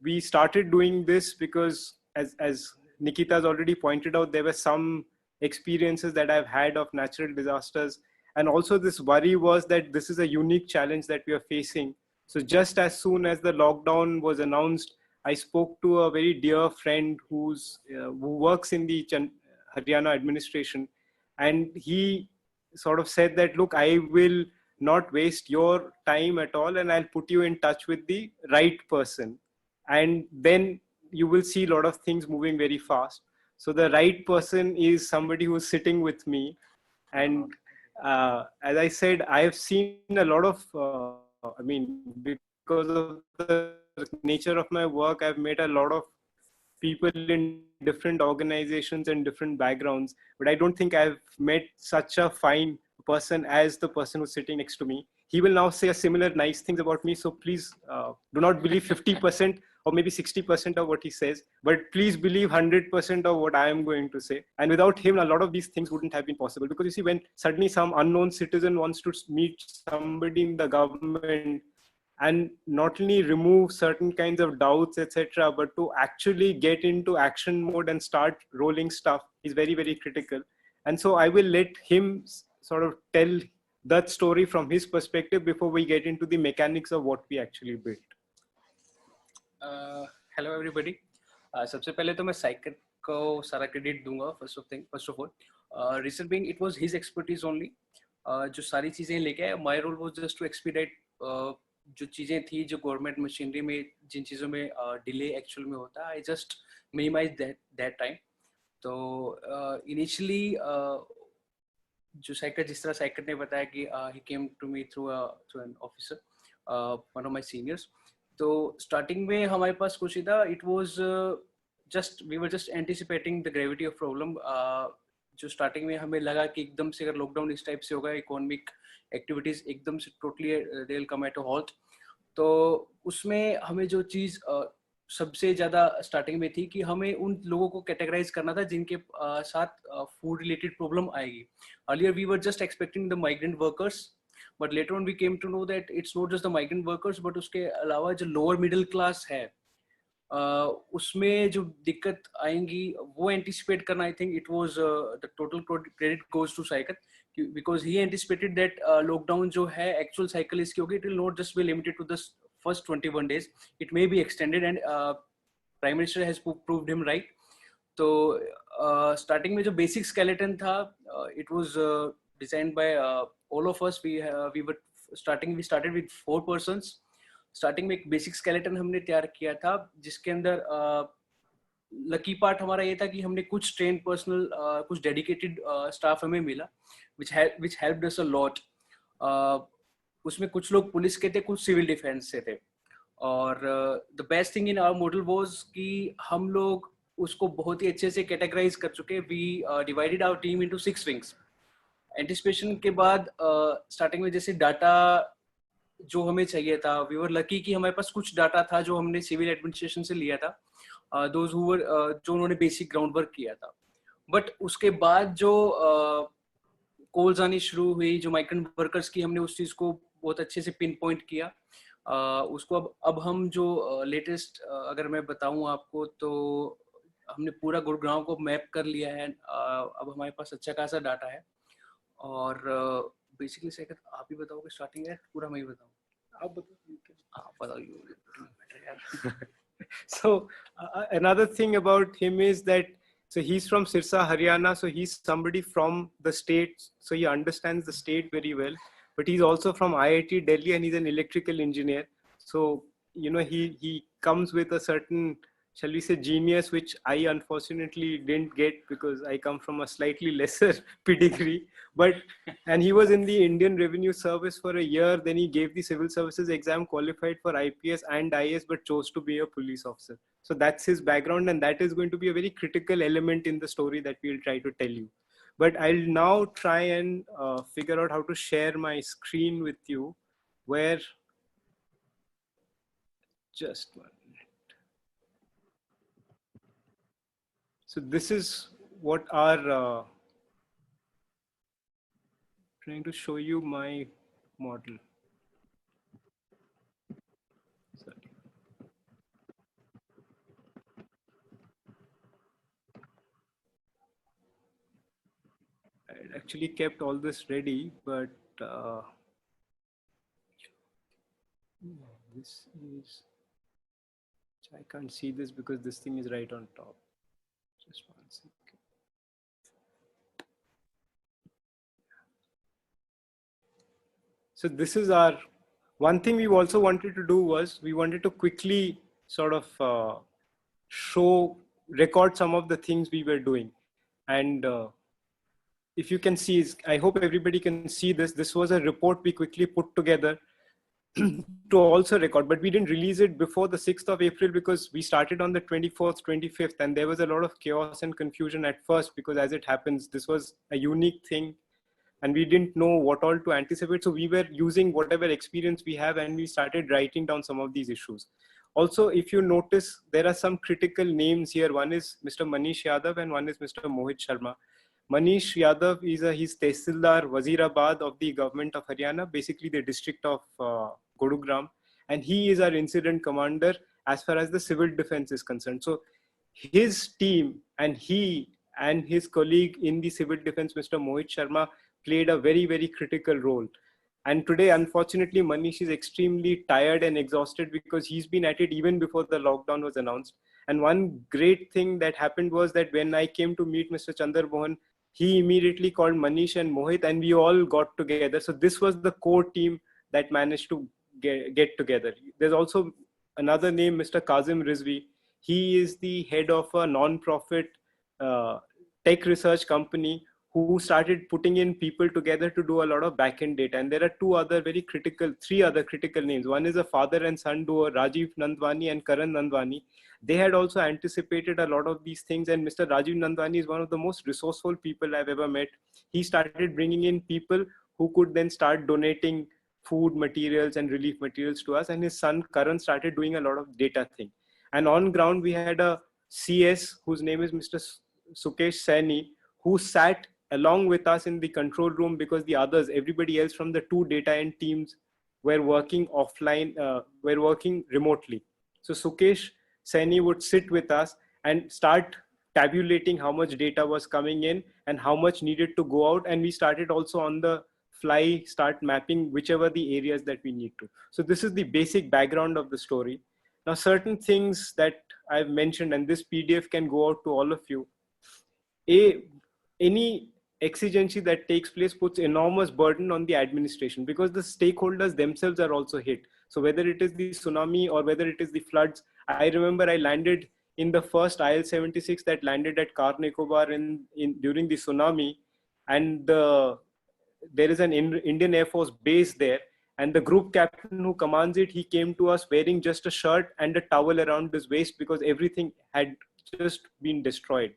we started doing this because, as Nikita has already pointed out, there were some experiences that I've had of natural disasters. And also this worry was that this is a unique challenge that we are facing. So just as soon as the lockdown was announced, I spoke to a very dear friend who works in the Haryana administration. And he sort of said that, look, I will not waste your time at all, and I'll put you in touch with the right person. And then you will see a lot of things moving very fast. So the right person is somebody who's sitting with me. And as I said, I have seen a lot of, because of the nature of my work, I've met a lot of people in different organizations and different backgrounds, but I don't think I've met such a fine person as the person who's sitting next to me. He will now say a similar nice things about me. So please do not believe 50% or maybe 60% of what he says, but please believe 100% of what I am going to say. And without him, a lot of these things wouldn't have been possible. Because you see, when suddenly some unknown citizen wants to meet somebody in the government, and not only remove certain kinds of doubts, etc., but to actually get into action mode and start rolling stuff is very, very critical. And so I will let him sort of tell that story from his perspective before we get into the mechanics of what we actually built. Hello everybody. सबसे पहले तो मैं साइकत को सारा credit दूंगा first of all. Reason being, it was his expertise only. जो सारी चीजें लेके आए, my role was just to expedite जो चीजें थी, जो गवर्नमेंट मशीनरी में जिन चीजों में डिले एक्चुअल में होता है, I just minimize that time. तो इनिशियली जो जिस तरह साइकत ने बताया कि he came to me through an officer, one of my seniors. तो स्टार्टिंग में हमारे पास कुछ ही था. It was we were just anticipating the gravity of problem. जो स्टार्टिंग में हमें लगा कि एकदम से अगर लॉकडाउन इस टाइप से होगा, इकोनॉमिक एक्टिविटीज एकदम से totally they will come at a halt. तो उसमें हमें जो चीज़ सबसे ज़्यादा स्टार्टिंग में थी कि हमें उन लोगों को कैटेगराइज करना था जिनके साथ फूड रिलेटेड प्रॉब्लम आएगी. Earlier we were just expecting the migrant workers, but later on we came to know that it's not just the migrant workers, but उसके अलावा जो लोअर मिडिल क्लास है उसमें जो दिक्कत आएंगी वो एंटिसिपेट करना. I think it was the total credit goes to Saikat, because he anticipated that lockdown जो है actual cycle इसकी होगी, it will not just be limited to the first 21 days, it may be extended, and Prime Minister has proved him right. तो starting में जो basic skeleton था, it was designed by all of us. We started with 4 persons. Starting में एक basic skeleton हमने तैयार किया था, जिसके अंदर लकी पार्ट हमारा ये था कि हमने कुछ ट्रेन पर्सनल, कुछ डेडिकेटेड स्टाफ हमें मिला, which helped us a lot. उसमें कुछ लोग पुलिस के थे, कुछ सिविल डिफेंस से थे. और the best thing in our model was कि हम लोग उसको बहुत ही अच्छे से कैटेगराइज कर चुके. We divided our team into 6 wings. Anticipation के बाद स्टार्टिंग में जैसे डाटा जो हमें चाहिए था, वी वर लकी कि हमारे पास कुछ डाटा था जो हमने सिविल एडमिनिस्ट्रेशन से लिया था, दोज हु वर जो उन्होंने बेसिक ग्राउंड वर्क किया था. बट उसके बाद जो कॉल्स आनी शुरू हुई, जो माइग्रेंट वर्कर्स की, हमने उस चीज़ को बहुत अच्छे से पिन पॉइंट किया. उसको अब हम जो लेटेस्ट अगर मैं बताऊं आपको, तो हमने पूरा गुरुग्राम को मैप कर लिया है. अब हमारे पास अच्छा खासा डाटा है. और बेसिकली सेकंड आप ही बताओगे स्टार्टिंग है, पूरा मैं ही बताऊं? आप बताओ. So another thing about him is that, so he's from Sirsa, Haryana, so he's somebody from the state, so he understands the state very well, but he's also from IIT Delhi and he's an electrical engineer. So, you know, he comes with a certain, shall we say, genius, which I unfortunately didn't get because I come from a slightly lesser pedigree. And he was in the Indian Revenue Service for a year. Then he gave the civil services exam, qualified for IPS and IAS, but chose to be a police officer. So that's his background, and that is going to be a very critical element in the story that we'll try to tell you. But I'll now try and figure out how to share my screen with you, where, just one. So this is what our, trying to show you my model. Sorry. actually kept all this ready, but this is, I can't see this because this thing is right on top. Just one second. So this is our, one thing we also wanted to do was we wanted to quickly sort of record some of the things we were doing. And if you can see, I hope everybody can see this. This was a report we quickly put together to also record, but we didn't release it before the 6th of April because we started on the 24th, 25th, and there was a lot of chaos and confusion at first because, as it happens, this was a unique thing and we didn't know what all to anticipate. So we were using whatever experience we have and we started writing down some of these issues. Also, if you notice, there are some critical names here. One is Mr. Manish Yadav and one is Mr. Mohit Sharma. Manish Yadav he's Tehsildar Wazirabad of the government of Haryana, basically the district of Gurugram, and he is our incident commander as far as the civil defense is concerned. So his team and he and his colleague in the civil defense, Mr. Mohit Sharma, played a very, very critical role. And today, unfortunately, Manish is extremely tired and exhausted because he's been at it even before the lockdown was announced. And one great thing that happened was that when I came to meet Mr. Chander Mohan, he immediately called Manish and Mohit and we all got together. So this was the core team that managed to get together. There's also another name, Mr. Kazim Rizvi. He is the head of a non-profit tech research company who started putting in people together to do a lot of back-end data. And there are three other critical names. One is a father and son duo, Rajiv Nandwani and Karan Nandwani. They had also anticipated a lot of these things. And Mr. Rajiv Nandwani is one of the most resourceful people I've ever met. He started bringing in people who could then start donating food materials and relief materials to us. And his son Karan started doing a lot of data thing. And on ground, we had a CS whose name is Mr. Sukesh Saini, who sat along with us in the control room because everybody else from the two data end teams were working offline, were working remotely. So Sukesh Saini would sit with us and start tabulating how much data was coming in and how much needed to go out. And we started also on the fly, start mapping whichever the areas that we need to. So this is the basic background of the story. Now, certain things that I've mentioned, and this PDF can go out to all of you. Any exigency that takes place puts enormous burden on the administration because the stakeholders themselves are also hit. So whether it is the tsunami or whether it is the floods, I remember I landed in the first IL-76 that landed at Car Nicobar during the tsunami, and there is an Indian Air Force base there, and the group captain who commands it, he came to us wearing just a shirt and a towel around his waist because everything had just been destroyed.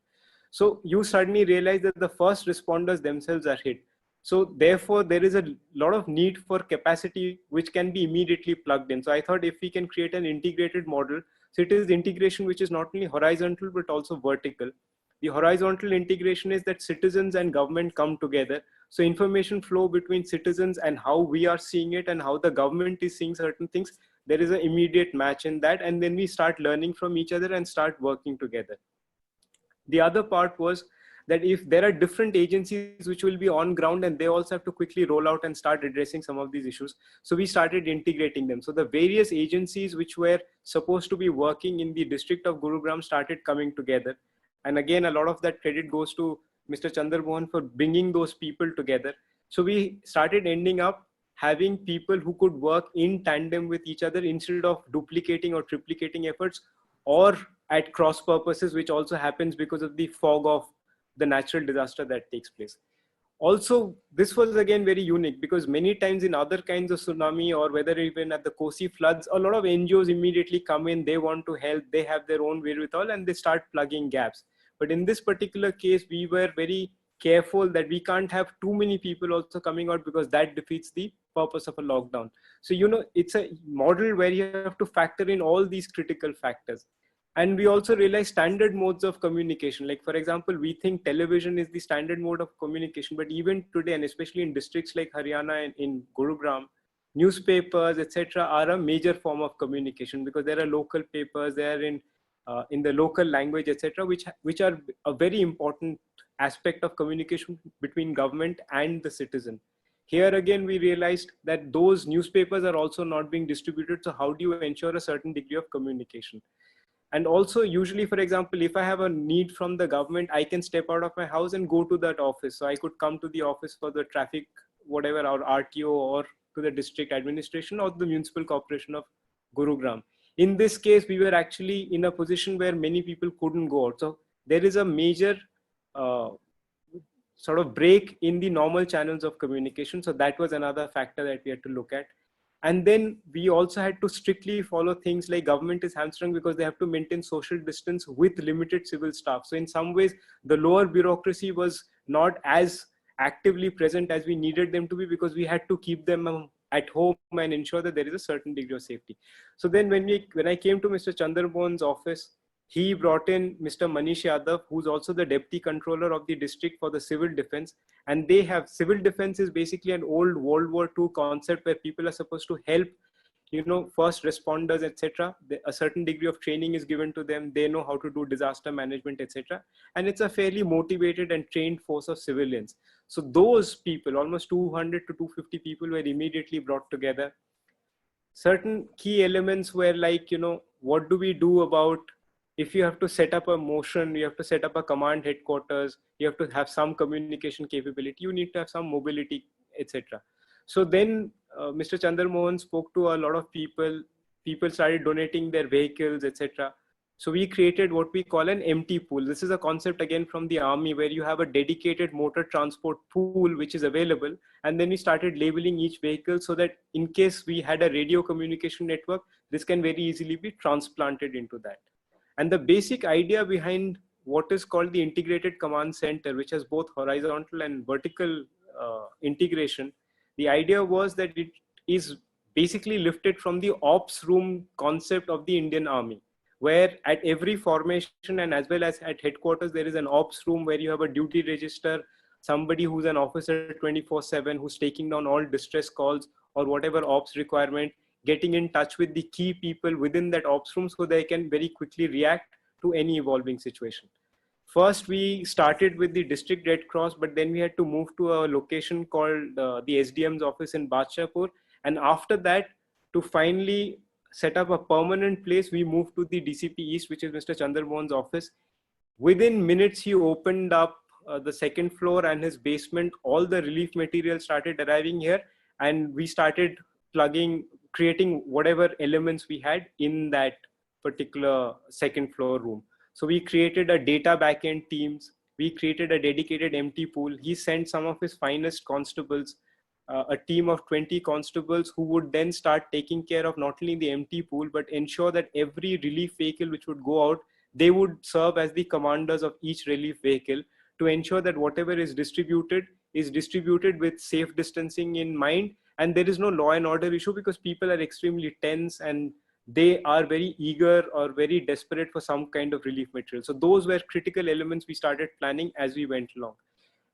So you suddenly realize that the first responders themselves are hit. So therefore, there is a lot of need for capacity which can be immediately plugged in. So I thought if we can create an integrated model, so it is integration which is not only horizontal but also vertical. The horizontal integration is that citizens and government come together. So information flow between citizens and how we are seeing it and how the government is seeing certain things, there is an immediate match in that. And then we start learning from each other and start working together. The other part was that if there are different agencies which will be on ground and they also have to quickly roll out and start addressing some of these issues. So we started integrating them. So the various agencies which were supposed to be working in the district of Gurugram started coming together. And again, a lot of that credit goes to Mr. Chander Mohan for bringing those people together. So we started ending up having people who could work in tandem with each other instead of duplicating or triplicating efforts, or at cross purposes, which also happens because of the fog of the natural disaster that takes place. Also, this was again very unique because many times in other kinds of tsunami or whether even at the Kosi floods, a lot of NGOs immediately come in, they want to help, they have their own wherewithal and they start plugging gaps. But in this particular case, we were very careful that we can't have too many people also coming out because that defeats the purpose of a lockdown. So, it's a model where you have to factor in all these critical factors. And we also realize standard modes of communication. Like, for example, we think television is the standard mode of communication, but even today, and especially in districts like Haryana and in Gurugram, newspapers, etc., are a major form of communication because there are local papers, they are in the local language, etc., which are a very important aspect of communication between government and the citizen. Here again, we realized that those newspapers are also not being distributed. So how do you ensure a certain degree of communication? And also, usually, for example, if I have a need from the government, I can step out of my house and go to that office. So I could come to the office for the traffic, whatever, our RTO, or to the district administration or the municipal corporation of Gurugram. In this case, we were actually in a position where many people couldn't go out. So there is a major uh, sort of break in the normal channels of communication. So that was another factor that we had to look at. And then we also had to strictly follow things like government is hamstrung because they have to maintain social distance with limited civil staff. So in some ways, the lower bureaucracy was not as actively present as we needed them to be, because we had to keep them at home and ensure that there is a certain degree of safety. So then when I came to Mr. Chander Mohan's office, he brought in Mr. Manish Yadav, who's also the deputy controller of the district for the civil defense. And they have, civil defense is basically an old World War II concept where people are supposed to help, first responders, etc. A certain degree of training is given to them. They know how to do disaster management, etc. And it's a fairly motivated and trained force of civilians. So those people, almost 200 to 250 people, were immediately brought together. Certain key elements were like, what do we do about if you have to set up a motion, you have to set up a command headquarters, you have to have some communication capability, you need to have some mobility, etc. So then Mr. Chander Mohan spoke to a lot of people. People started donating their vehicles, etc. So we created what we call an empty pool. This is a concept again from the army, where you have a dedicated motor transport pool which is available. And then we started labeling each vehicle so that in case we had a radio communication network, this can very easily be transplanted into that. And the basic idea behind what is called the integrated command center, which has both horizontal and vertical integration, the idea was that it is basically lifted from the ops room concept of the Indian Army, where at every formation and as well as at headquarters, there is an ops room where you have a duty register, somebody who's an officer 24/7, who's taking down all distress calls or whatever ops requirement, getting in touch with the key people within that ops room so they can very quickly react to any evolving situation. First, we started with the district Red Cross, but then we had to move to a location called the SDM's office in Badshahpur. And after that, to finally set up a permanent place, we moved to the DCP East, which is Mr. Chander Mohan's office. Within minutes, he opened up the second floor and his basement. All the relief material started arriving here, and we started creating whatever elements we had in that particular second floor room. So we created a data backend teams. We created a dedicated empty pool. He sent some of his finest constables, a team of 20 constables who would then start taking care of not only the empty pool, but ensure that every relief vehicle which would go out, they would serve as the commanders of each relief vehicle to ensure that whatever is distributed with safe distancing in mind. And there is no law and order issue because people are extremely tense and they are very eager or very desperate for some kind of relief material. So those were critical elements we started planning as we went along.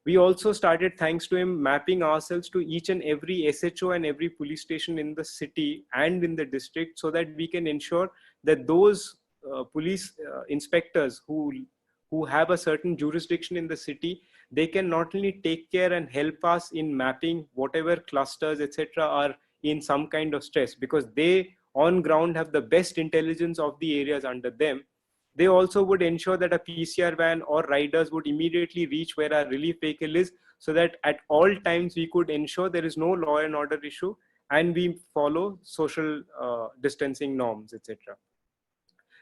We also started, thanks to him, mapping ourselves to each and every SHO and every police station in the city and in the district so that we can ensure that those police inspectors who have a certain jurisdiction in the city, they can not only take care and help us in mapping whatever clusters, etc., are in some kind of stress, because they on ground have the best intelligence of the areas under them. They also would ensure that a PCR van or riders would immediately reach where our relief vehicle is, so that at all times we could ensure there is no law and order issue and we follow social distancing norms, etc.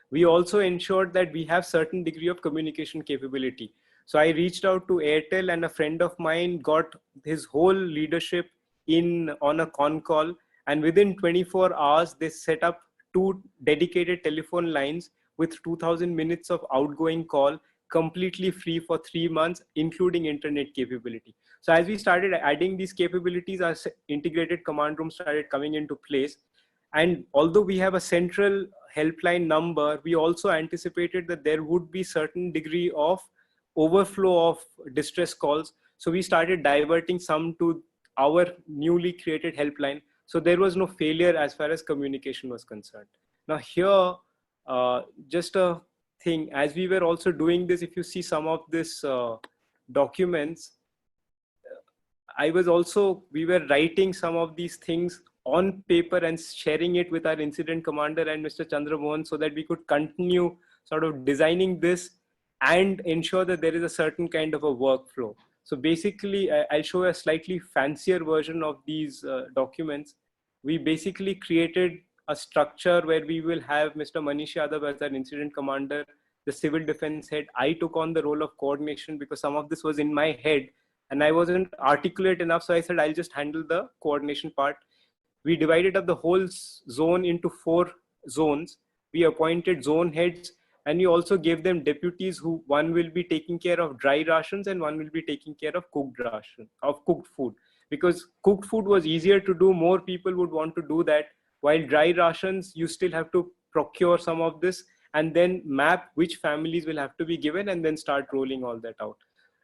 We also ensured that we have certain degree of communication capability. So I reached out to Airtel, and a friend of mine got his whole leadership in on a con call. And within 24 hours, they set up 2 dedicated telephone lines with 2000 minutes of outgoing call, completely free for 3 months, including internet capability. So as we started adding these capabilities, our integrated command room started coming into place. And although we have a central helpline number, we also anticipated that there would be certain degree of overflow of distress calls. So we started diverting some to our newly created helpline. So there was no failure as far as communication was concerned. Now here, just a thing, as we were also doing this, if you see some of this documents, we were writing some of these things on paper and sharing it with our incident commander and Mr. Chander Mohan, so that we could continue sort of designing this and ensure that there is a certain kind of a workflow. So basically, I'll show a slightly fancier version of these documents. We basically created a structure where we will have Mr. Manish Yadav as our incident commander, the civil defense head. I took on the role of coordination because some of this was in my head and I wasn't articulate enough. So I said, I'll just handle the coordination part. We divided up the whole zone into 4 zones. We appointed zone heads, and we also gave them deputies who, one will be taking care of dry rations and one will be taking care of cooked food. Because cooked food was easier to do, more people would want to do that. While dry rations, you still have to procure some of this and then map which families will have to be given and then start rolling all that out.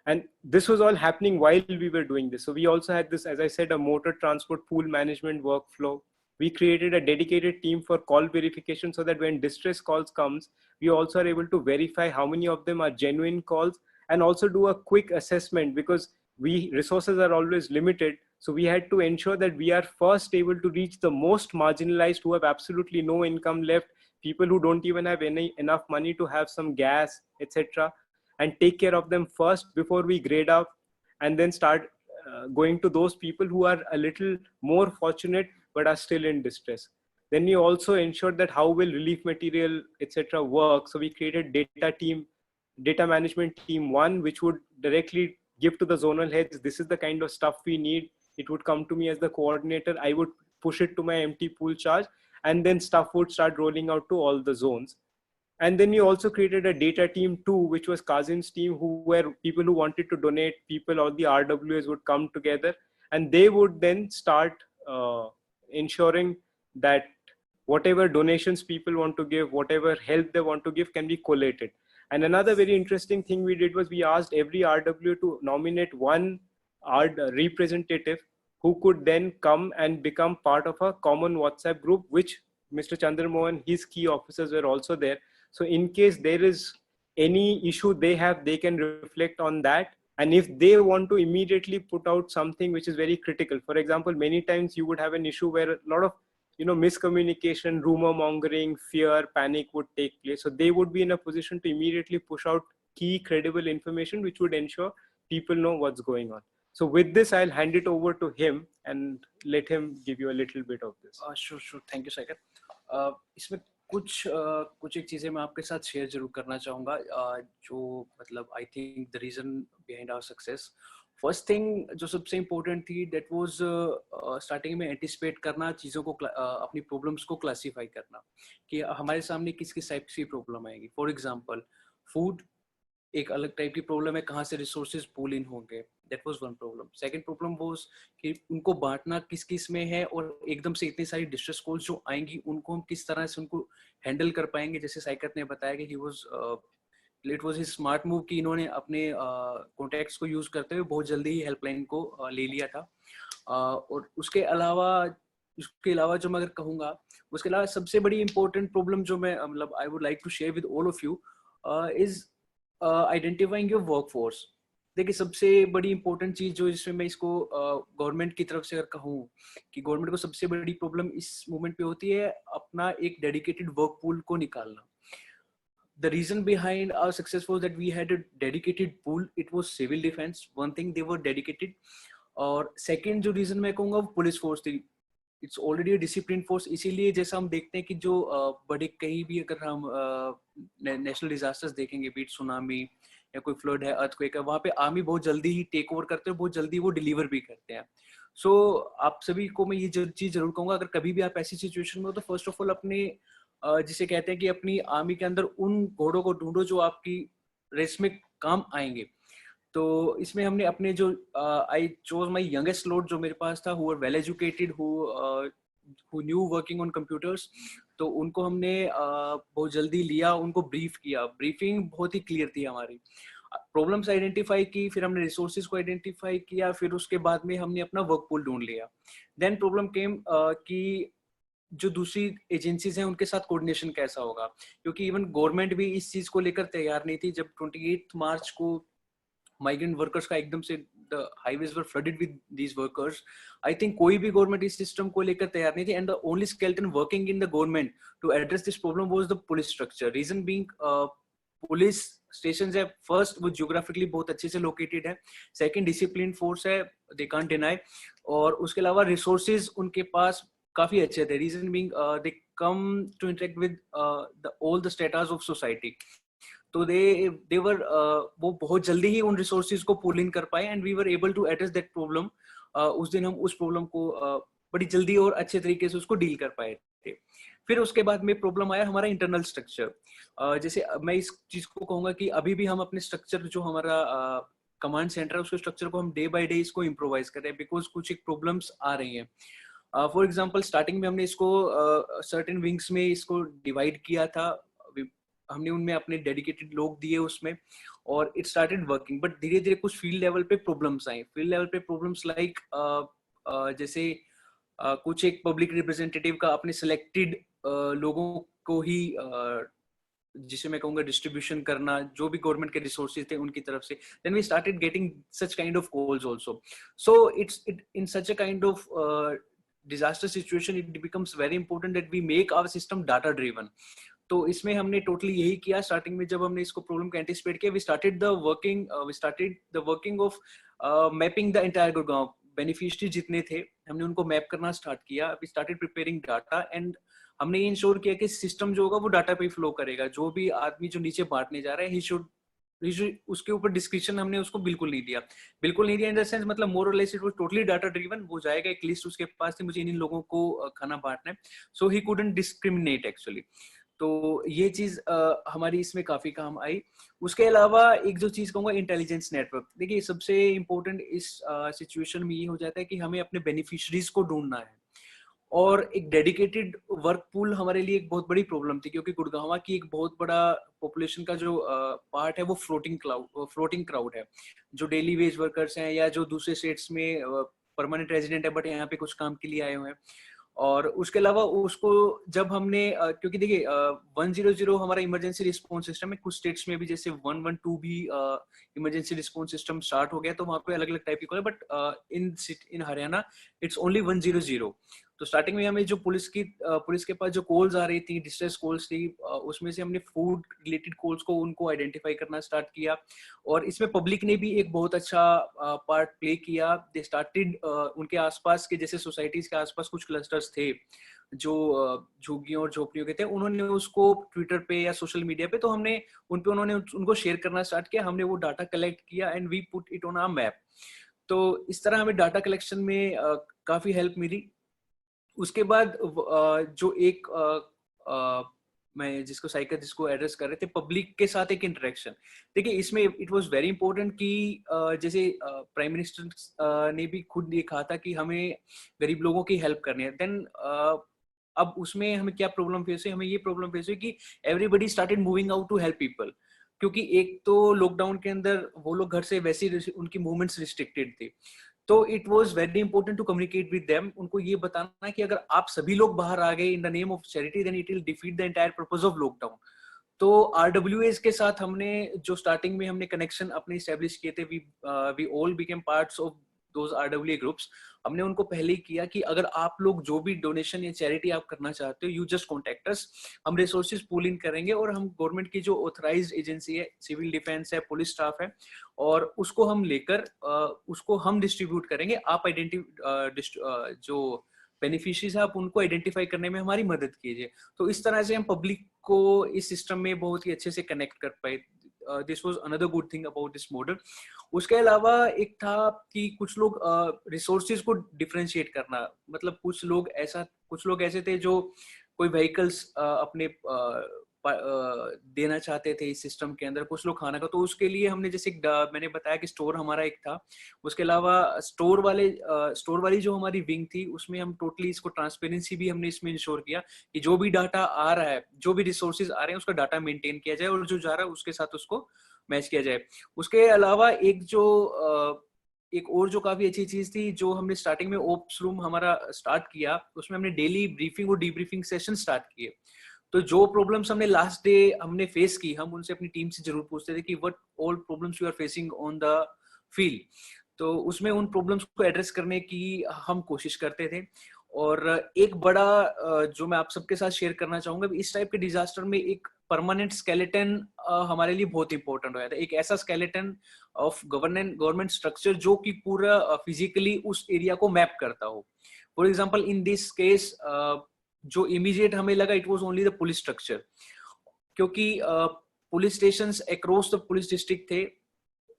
And this was all happening while we were doing this. So we also had this, as I said, a motor transport pool management workflow. We created a dedicated team for call verification so that when distress calls comes, we also are able to verify how many of them are genuine calls and also do a quick assessment, because resources are always limited. So we had to ensure that we are first able to reach the most marginalized, who have absolutely no income left, people who don't even have enough money to have some gas, etc., and take care of them first before we grade up, and then start going to those people who are a little more fortunate but are still in distress. Then we also ensured that how will relief material, etc., work. So we created data management team 1, which would directly give to the zonal heads, this is the kind of stuff we need. It would come to me as the coordinator. I would push it to my empty pool charge, and then stuff would start rolling out to all the zones. And then we also created a data team 2, which was Kazim's team, who were people who wanted to donate, people, all the RWAs would come together, and they would then start ensuring that whatever donations people want to give, whatever help they want to give, can be collated. And another very interesting thing we did was we asked every RW to nominate one representative who could then come and become part of a common WhatsApp group, which Mr. Chander Mohan, his key officers were also there. So in case there is any issue they have, they can reflect on that. And if they want to immediately put out something which is very critical, for example, many times you would have an issue where a lot of miscommunication, rumor mongering, fear, panic would take place. So they would be in a position to immediately push out key credible information, which would ensure people know what's going on. So with this, I'll hand it over to him and let him give you a little bit of this. Sure. Thank you, Saikat. इसमें कुछ एक चीजें मैं आपके साथ share जरूर करना चाहूँगा, जो मतलब I think the reason behind our success. First thing जो सबसे इम्पोर्टेंट थी, दैट वाज स्टार्टिंग में एंटिसिपेट करना, चीज़ों को अपनी प्रॉब्लम्स को क्लासीफाई करना कि हमारे सामने किस किस टाइप की प्रॉब्लम आएगी. फॉर एग्जांपल फूड एक अलग टाइप की प्रॉब्लम है, कहाँ से रिसोर्सेज पूल इन होंगे, that was one problem. Second problem was कि उनको बांटना किस किस में है, और एकदम से इतनी सारी डिस्ट्रेस कॉल्स जो आएंगी उनको हम किस तरह से उनको हैंडल कर पाएंगे. जैसे साइकत ने बताया कि it was his smart move कि इन्होंने अपने कॉन्टैक्ट्स को यूज करते हुए बहुत जल्दी ही हेल्पलाइन को ले लिया था. और उसके अलावा जो मैं अगर कहूँगा, उसके अलावा सबसे बड़ी इंपॉर्टेंट प्रॉब्लम जो मैं मतलब I would like to share with all of you is identifying your work force. देखिए सबसे बड़ी इंपॉर्टेंट चीज जो इसमें मैं इसको गवर्नमेंट की तरफ से अगर कहूँ कि गवर्नमेंट को सबसे बड़ी प्रॉब्लम इस मोमेंट पे होती है अपना एक डेडिकेटेड वर्क पूल को निकालना. The reason behind our success was that we had a dedicated pool. It was civil defense. One thing, they were dedicated. और second जो reason मैं कहूँगा वो पुलिस फोर्स थी. It's already a disciplined force. इसीलिए जैसा हम देखते हैं कि जो बड़े कहीं भी अगर हम नेशनल डिजास्टर्स देखेंगे, बीट सुनामी या कोई फ्लड है, अर्थक्वेक है, वहाँ पे आर्मी बहुत जल्दी ही टेक ओवर करते हैं, बहुत जल्दी वो डिलीवर भी करते हैं. सो आप सभी को मैं ये चीज जरूर कहूँगा, अगर कभी भी आप ऐसी सिचुएशन में हो तो फर्स्ट ऑफ ऑल अपने जिसे कहते हैं कि अपनी आर्मी के अंदर उन घोड़ों को ढूंढो जो आपकी रेस में काम आएंगे. तो इसमें हमने अपने जो I chose my youngest load जो मेरे पास था, who were well educated, who knew working on computers. तो उनको हमने बहुत जल्दी लिया, उनको ब्रीफ किया. ब्रीफिंग बहुत ही क्लियर थी हमारी. प्रॉब्लम्स आइडेंटिफाई की, फिर हमने रिसोर्सेज को आइडेंटिफाई किया, फिर उसके बाद में हमने अपना वर्क पूल ढूंढ लिया. देन प्रॉब्लम केम कि जो दूसरी एजेंसीज हैं उनके साथ कोऑर्डिनेशन कैसा होगा, क्योंकि इवन गवर्नमेंट भी इस चीज को लेकर तैयार नहीं थी. जब 28 मार्च को माइग्रेंट वर्कर्स का एकदम से the highways were flooded with these workers. I think कोई भी गवर्नमेंट इस सिस्टम को लेकर तैयार नहीं थी, and the only skeleton working in the government to address this problem was the police structure. Reason being police station है, first वो जियोग्राफिकली बहुत अच्छे से लोकेटेड है, सेकंड डिसिप्लिन फोर्स है, दे कांट डिनाई, और उसके अलावा रिसोर्सेज उनके पास काफी अच्छे थे. Reason being they come to interact with all the status of society. तो दे वर वो बहुत जल्दी ही उन रिसोर्सेज को पुल इन कर पाए, and we were able to address that problem. उस दिन हम उस प्रॉब्लम को बड़ी जल्दी और अच्छे तरीके से उसको डील कर पाए थे. फिर उसके बाद में प्रॉब्लम आया हमारा इंटरनल स्ट्रक्चर. जैसे मैं इस चीज को कहूंगा कि अभी भी हम अपने स्ट्रक्चर जो हमारा कमांड सेंटर है उसके स्ट्रक्चर को हम डे बाय डे इसको इम्प्रोवाइज कर रहे हैं, बिकॉज कुछ एक प्रॉब्लम्स आ रही हैं. फॉर एग्जांपल स्टार्टिंग में हमने इसको सर्टेन विंग्स में इसको डिवाइड किया था, हमने उनमें अपने डेडिकेटेड लोग दिए उसमें, और इट स्टार्टेड वर्किंग. बट धीरे धीरे कुछ फील्ड लेवल पे प्रॉब्लम्स आए. फील्ड लेवल पे प्रॉब्लम्स लाइक जैसे कुछ एक पब्लिक रिप्रेजेंटेटिव का अपने सिलेक्टेड लोगों को ही जिसे मैं कहूंगा डिस्ट्रीब्यूशन करना, जो भी गवर्नमेंट के रिसोर्सेज थे उनकी तरफ से. Then we started getting such kind of calls also. So it's in such a kind of disaster situation, it becomes very important that we make our system data driven. तो इसमें हमने totally यही किया. Starting में जब हमने इसको problem को एंटिसिपेट किया, we started the working of mapping the entire Gurgaon. Beneficiary जितने थे हमने उनको मैप करना स्टार्ट किया. We started preparing data, and हमने ये इंश्योर किया कि सिस्टम जो होगा वो डाटा पे फ्लो करेगा. जो भी आदमी जो नीचे बांटने जा रहा है, ही शुड उसके ऊपर डिस्क्रिप्शन हमने उसको बिल्कुल नहीं दिया इन द सेंस, मतलब मोर और less it was totally data driven. वो जाएगा, एक लिस्ट उसके पास थी, मुझे इन लोगों को खाना बांटना है. सो ही कुडंट डिस्क्रिमिनेट एक्चुअली. तो ये चीज हमारी इसमें काफी काम आई. उसके अलावा एक जो चीज कहूंगा, इंटेलिजेंस नेटवर्क. देखिए सबसे इंपॉर्टेंट इस सिचुएशन में ये हो जाता है कि हमें अपने बेनिफिशरीज को ढूंढना है, और एक डेडिकेटेड वर्क पूल हमारे लिए एक बहुत बड़ी प्रॉब्लम थी, क्योंकि गुड़गांव की एक बहुत बड़ा पॉपुलेशन का जो पार्ट है वो फ्लोटिंग क्राउड है, जो डेली वेज वर्कर्स हैं या जो दूसरे स्टेट्स में परमानेंट रेजिडेंट है बट यहाँ पे कुछ काम के लिए आए हुए हैं. और उसके अलावा उसको जब हमने क्योंकि देखिए 100 हमारा इमरजेंसी रिस्पॉन्स सिस्टम है, कुछ स्टेट्स में भी जैसे 112 भी इमरजेंसी रिस्पॉन्स सिस्टम स्टार्ट हो गया, तो वहाँ पे अलग अलग टाइप की कॉल है, but in Haryana it's only 100. तो स्टार्टिंग में हमें जो पुलिस के पास जो कॉल्स आ रही थी, डिस्ट्रेस कॉल्स थी, उसमें से हमने फूड रिलेटेड कॉल्स को उनको आइडेंटिफाई करना स्टार्ट किया. और इसमें पब्लिक ने भी एक बहुत अच्छा पार्ट प्ले किया. दे स्टार्टेड उनके आसपास के जैसे सोसाइटीज के आसपास कुछ क्लस्टर्स थे जो झुग्गियों और झोपड़ियों के थे, उन्होंने उसको ट्विटर पे या सोशल मीडिया पे, तो हमने उन्होंने उनको शेयर करना स्टार्ट किया. हमने वो डाटा कलेक्ट किया and we put it on a map. तो इस तरह हमें डाटा कलेक्शन में काफी हेल्प मिली. उसके बाद जो एक मैं जिसको एड्रेस कर रहे थे, पब्लिक के साथ एक इंटरेक्शन. देखिए इसमें इट वाज वेरी इंपॉर्टेंट कि जैसे प्राइम मिनिस्टर ने भी खुद ये कहा था कि हमें गरीब लोगों की हेल्प करनी है. देन अब उसमें हमें क्या प्रॉब्लम फेस हुई? हमें ये प्रॉब्लम फेस हुई कि everybody started moving out to help people, क्योंकि एक तो लॉकडाउन के अंदर वो लोग घर से वैसे उनकी मूवमेंट्स रिस्ट्रिक्टेड थी. तो it was very important to communicate with them, उनको ये बताना कि अगर आप सभी लोग बाहर आ गए in the name of charity, then it will defeat the entire purpose of lockdown. तो आरडब्ल्यूएस के साथ हमने जो स्टार्टिंग में हमने कनेक्शन अपने एस्टेब्लिश किए थे, we all became parts of those RWA groups. हमने उनको पहले ही किया कि अगर आप लोग जो भी डोनेशन या चैरिटी आप करना चाहते हो, यू जस्ट कॉन्टेक्ट अस. हम रिसोर्सेज पूल इन करेंगे और हम गवर्नमेंट की जो ऑथराइज्ड एजेंसी है, सिविल डिफेंस है, पुलिस स्टाफ है, और उसको हम लेकर उसको हम डिस्ट्रीब्यूट करेंगे. आप जो बेनिफिशरीज है आप उनको आइडेंटिफाई करने में हमारी मदद कीजिए. तो इस तरह से हम पब्लिक को इस सिस्टम में बहुत ही अच्छे से कनेक्ट कर पाए. This was another good thing about this model. उसके अलावा एक था कि कुछ लोग रिसोर्सेज को डिफरेंशिएट करना, मतलब कुछ लोग ऐसे थे जो कोई व्हीकल्स अपने देना चाहते थे इस सिस्टम के अंदर, कुछ लोग खाना का. तो उसके लिए हमने जैसे मैंने बताया कि स्टोर हमारा एक था. उसके अलावा स्टोर वाली जो हमारी विंग थी, उसमें हम टोटली इसको ट्रांसपेरेंसी भी हमने इसमें इंश्योर किया कि जो भी डाटा आ रहा है, जो भी रिसोर्सेज आ रहे हैं, उसका डाटा मेंटेन किया जाए और जो जा रहा है उसके साथ उसको मैच किया जाए. उसके अलावा एक और जो काफी अच्छी चीज थी, जो हमने स्टार्टिंग में ओप्स रूम हमारा स्टार्ट किया, उसमें हमने डेली ब्रीफिंग और डीब्रीफिंग सेशन स्टार्ट किए. तो जो प्रॉब्लम्स हमने लास्ट डे हमने फेस की, हम उनसे अपनी टीम से जरूर पूछते थे कि what all problems you are facing on the field. तो उसमें उन प्रॉब्लम्स को एड्रेस करने की हम कोशिश करते थे। और एक बड़ा जो मैं आप सबके साथ शेयर करना चाहूंगा, इस टाइप के डिजास्टर में एक परमानेंट स्केलेटन हमारे लिए बहुत इंपॉर्टेंट हो जाता है। एक ऐसा स्केलेटन ऑफ गवर्नमेंट स्ट्रक्चर जो कि पूरा फिजिकली उस एरिया को मैप करता हो। For example in this case जो इमीडिएट हमें लगा, it was only the police structure, क्योंकि police station across the police district थे,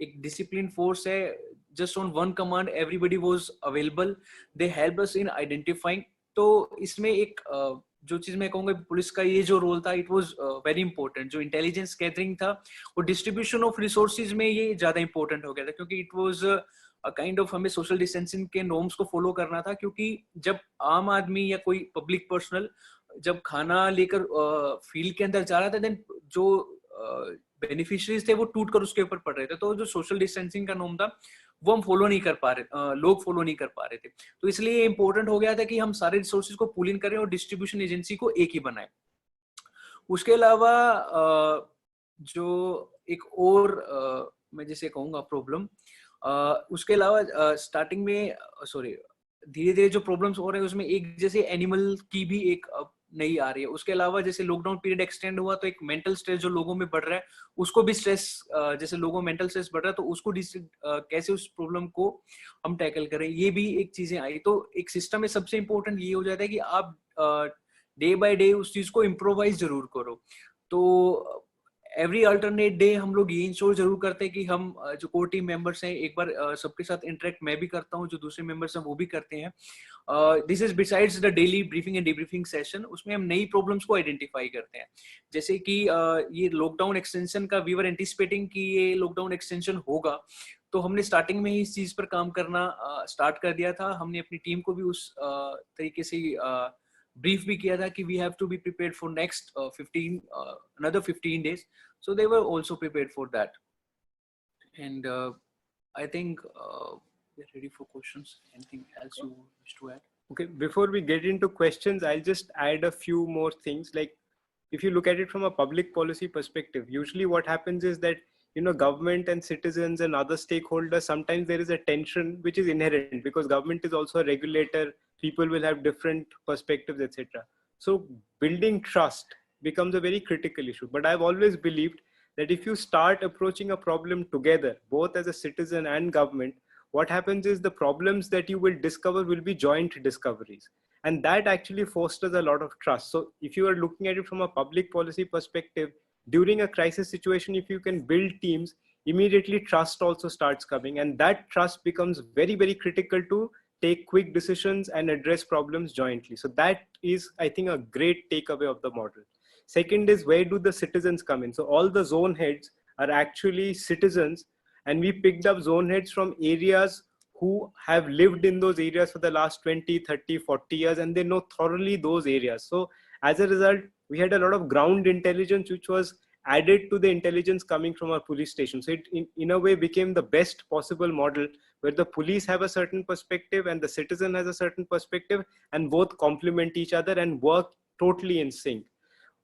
एक डिसिप्लिन फोर्स है, just on one command everybody was available, they help us in identifying. तो इसमें एक जो चीज मैं कहूंगा, पुलिस का ये जो रोल था, इट वाज वेरी इंपॉर्टेंट। जो इंटेलिजेंस गैदरिंग था और डिस्ट्रीब्यूशन ऑफ रिसोर्सेज में ये ज्यादा इंपॉर्टेंट हो गया था, क्योंकि इट वाज काइंड ऑफ हमें सोशल डिस्टेंसिंग के नॉर्म्स को फॉलो करना था। क्योंकि जब आम आदमी या कोई पब्लिक पर्सनल जब खाना लेकर फील्ड के अंदर जा रहा था, देन जो बेनिफिशियरीज थे वो टूट कर उसके ऊपर पड़ रहे थे। तो जो सोशल डिस्टेंसिंग का नॉर्म था वो हम फॉलो नहीं कर पा रहे, लोग फॉलो नहीं कर पा रहे थे। तो इसलिए इंपॉर्टेंट हो गया था कि हम सारे रिसोर्सेज को पूल इन करें और डिस्ट्रीब्यूशन एजेंसी को एक ही बनाए। उसके अलावा जो एक और मैं जैसे कहूंगा प्रॉब्लम, उसके अलावा स्टार्टिंग में सॉरी धीरे धीरे जो प्रॉब्लम्स हो रहे हैं उसमें एक जैसे एनिमल की भी एक नई आ रही है। उसके अलावा जैसे लॉकडाउन पीरियड एक्सटेंड हुआ तो एक मेंटल स्ट्रेस जो लोगों में बढ़ रहा है, उसको भी स्ट्रेस, जैसे लोगों में मेंटल स्ट्रेस बढ़ रहा है तो उसको कैसे उस प्रॉब्लम को हम टैकल करें, ये भी एक चीजें आई। तो एक सिस्टम में सबसे इंपॉर्टेंट ये हो जाता है कि आप डे बाय डे उस चीज को इम्प्रोवाइज जरूर करो। तो एवरी अल्टरनेट डे हम लोग ये इंश्योर जरूर करते हैं कि हम जो कोर टीम मेंबर्स हैं, एक बार सबके साथ इंटरेक्ट मैं भी करता हूँ, जो दूसरे मेंबर्स हैं वो भी करते हैं। This is besides the daily briefing and debriefing session. उसमें हम नई प्रॉब्लम्स को आइडेंटिफाई करते हैं। जैसे कि ये लॉकडाउन एक्सटेंशन का वी वर एंटिसिपेटिंग कि ये लॉकडाउन एक्सटेंशन होगा, तो हमने स्टार्टिंग में ही इस चीज पर काम करना स्टार्ट कर दिया था। हमने अपनी टीम को भी उस तरीके से ब्रीफ भी किया था कि we have to be prepared for next 15 another 15 days, so they were also prepared for that. And I think we're ready for questions. Anything else you wish to add? Okay, before we get into questions, I'll just add a few more things. Like, if you look at it from a public policy perspective, usually what happens is that, you know, government and citizens and other stakeholders, sometimes there is a tension which is inherent because government is also a regulator, people will have different perspectives, etc. So building trust becomes a very critical issue. But I've always believed that if you start approaching a problem together, both as a citizen and government, what happens is the problems that you will discover will be joint discoveries. And that actually fosters a lot of trust. So if you are looking at it from a public policy perspective, during a crisis situation, if you can build teams, immediately trust also starts coming. And that trust becomes very, very critical to take quick decisions and address problems jointly. So that is, I think, a great takeaway of the model. Second is, where do the citizens come in? So all the zone heads are actually citizens, and we picked up zone heads from areas who have lived in those areas for the last 20, 30, 40 years, and they know thoroughly those areas. So as a result, we had a lot of ground intelligence, which was added to the intelligence coming from our police station. So it, in a way, became the best possible model where the police have a certain perspective and the citizen has a certain perspective, and both complement each other and work totally in sync.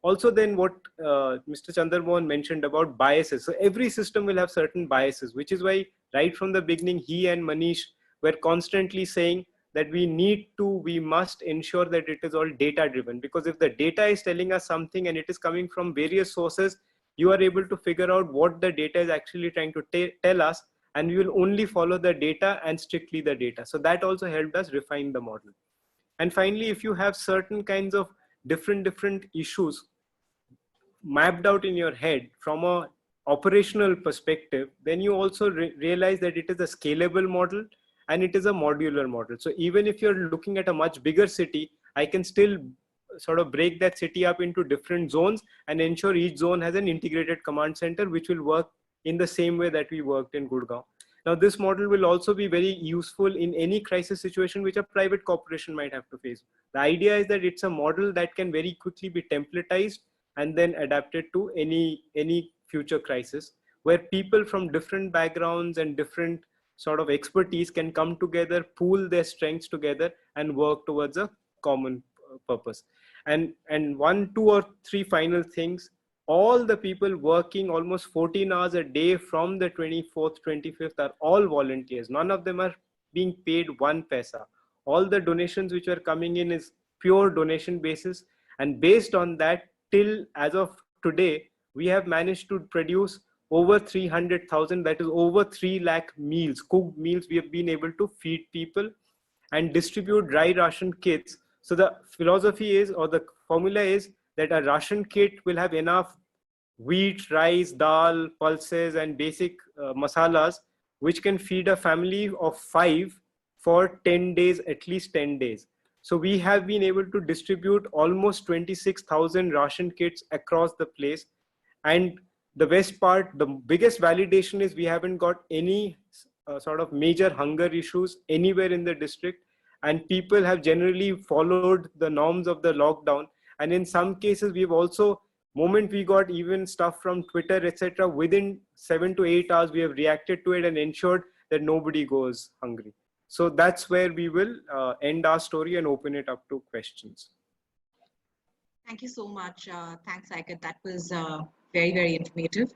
Also, then what Mr. Chander Mohan mentioned about biases. So every system will have certain biases, which is why right from the beginning, he and Manish were constantly saying that we must ensure that it is all data driven, because if the data is telling us something and it is coming from various sources, you are able to figure out what the data is actually trying to tell us, and we will only follow the data and strictly the data. So that also helped us refine the model. And finally, if you have certain kinds of different issues mapped out in your head from a operational perspective, then you also realize that it is a scalable model and it is a modular model. So even if you're looking at a much bigger city, I can still sort of break that city up into different zones and ensure each zone has an integrated command center, which will work in the same way that we worked in Gurgaon. Now, this model will also be very useful in any crisis situation which a private corporation might have to face. The idea is that it's a model that can very quickly be templatized and then adapted to any future crisis, where people from different backgrounds and different sort of expertise can come together, pool their strengths together, and work towards a common purpose. And one, two, or three final things. all the people working almost 14 hours a day from the 24th, 25th are all volunteers. None of them are being paid one paisa. All the donations which are coming in is pure donation basis. And based on that, till as of today, we have managed to produce over 300,000, that is over 3 lakh meals, cooked meals we have been able to feed people and distribute dry ration kits. So the philosophy is, or the formula is, that a ration kit will have enough wheat, rice, dal, pulses, and basic masalas, which can feed a family of 5 for 10 days, at least 10 days. So we have been able to distribute almost 26,000 ration kits across the place. And the best part, the biggest validation is we haven't got any sort of major hunger issues anywhere in the district. And people have generally followed the norms of the lockdown. And in some cases, we've also, moment we got even stuff from Twitter, etc., within 7 to 8 hours, we have reacted to it and ensured that nobody goes hungry. So that's where we will end our story and open it up to questions. Thank you so much. Thanks, Saikat. That was very, very informative.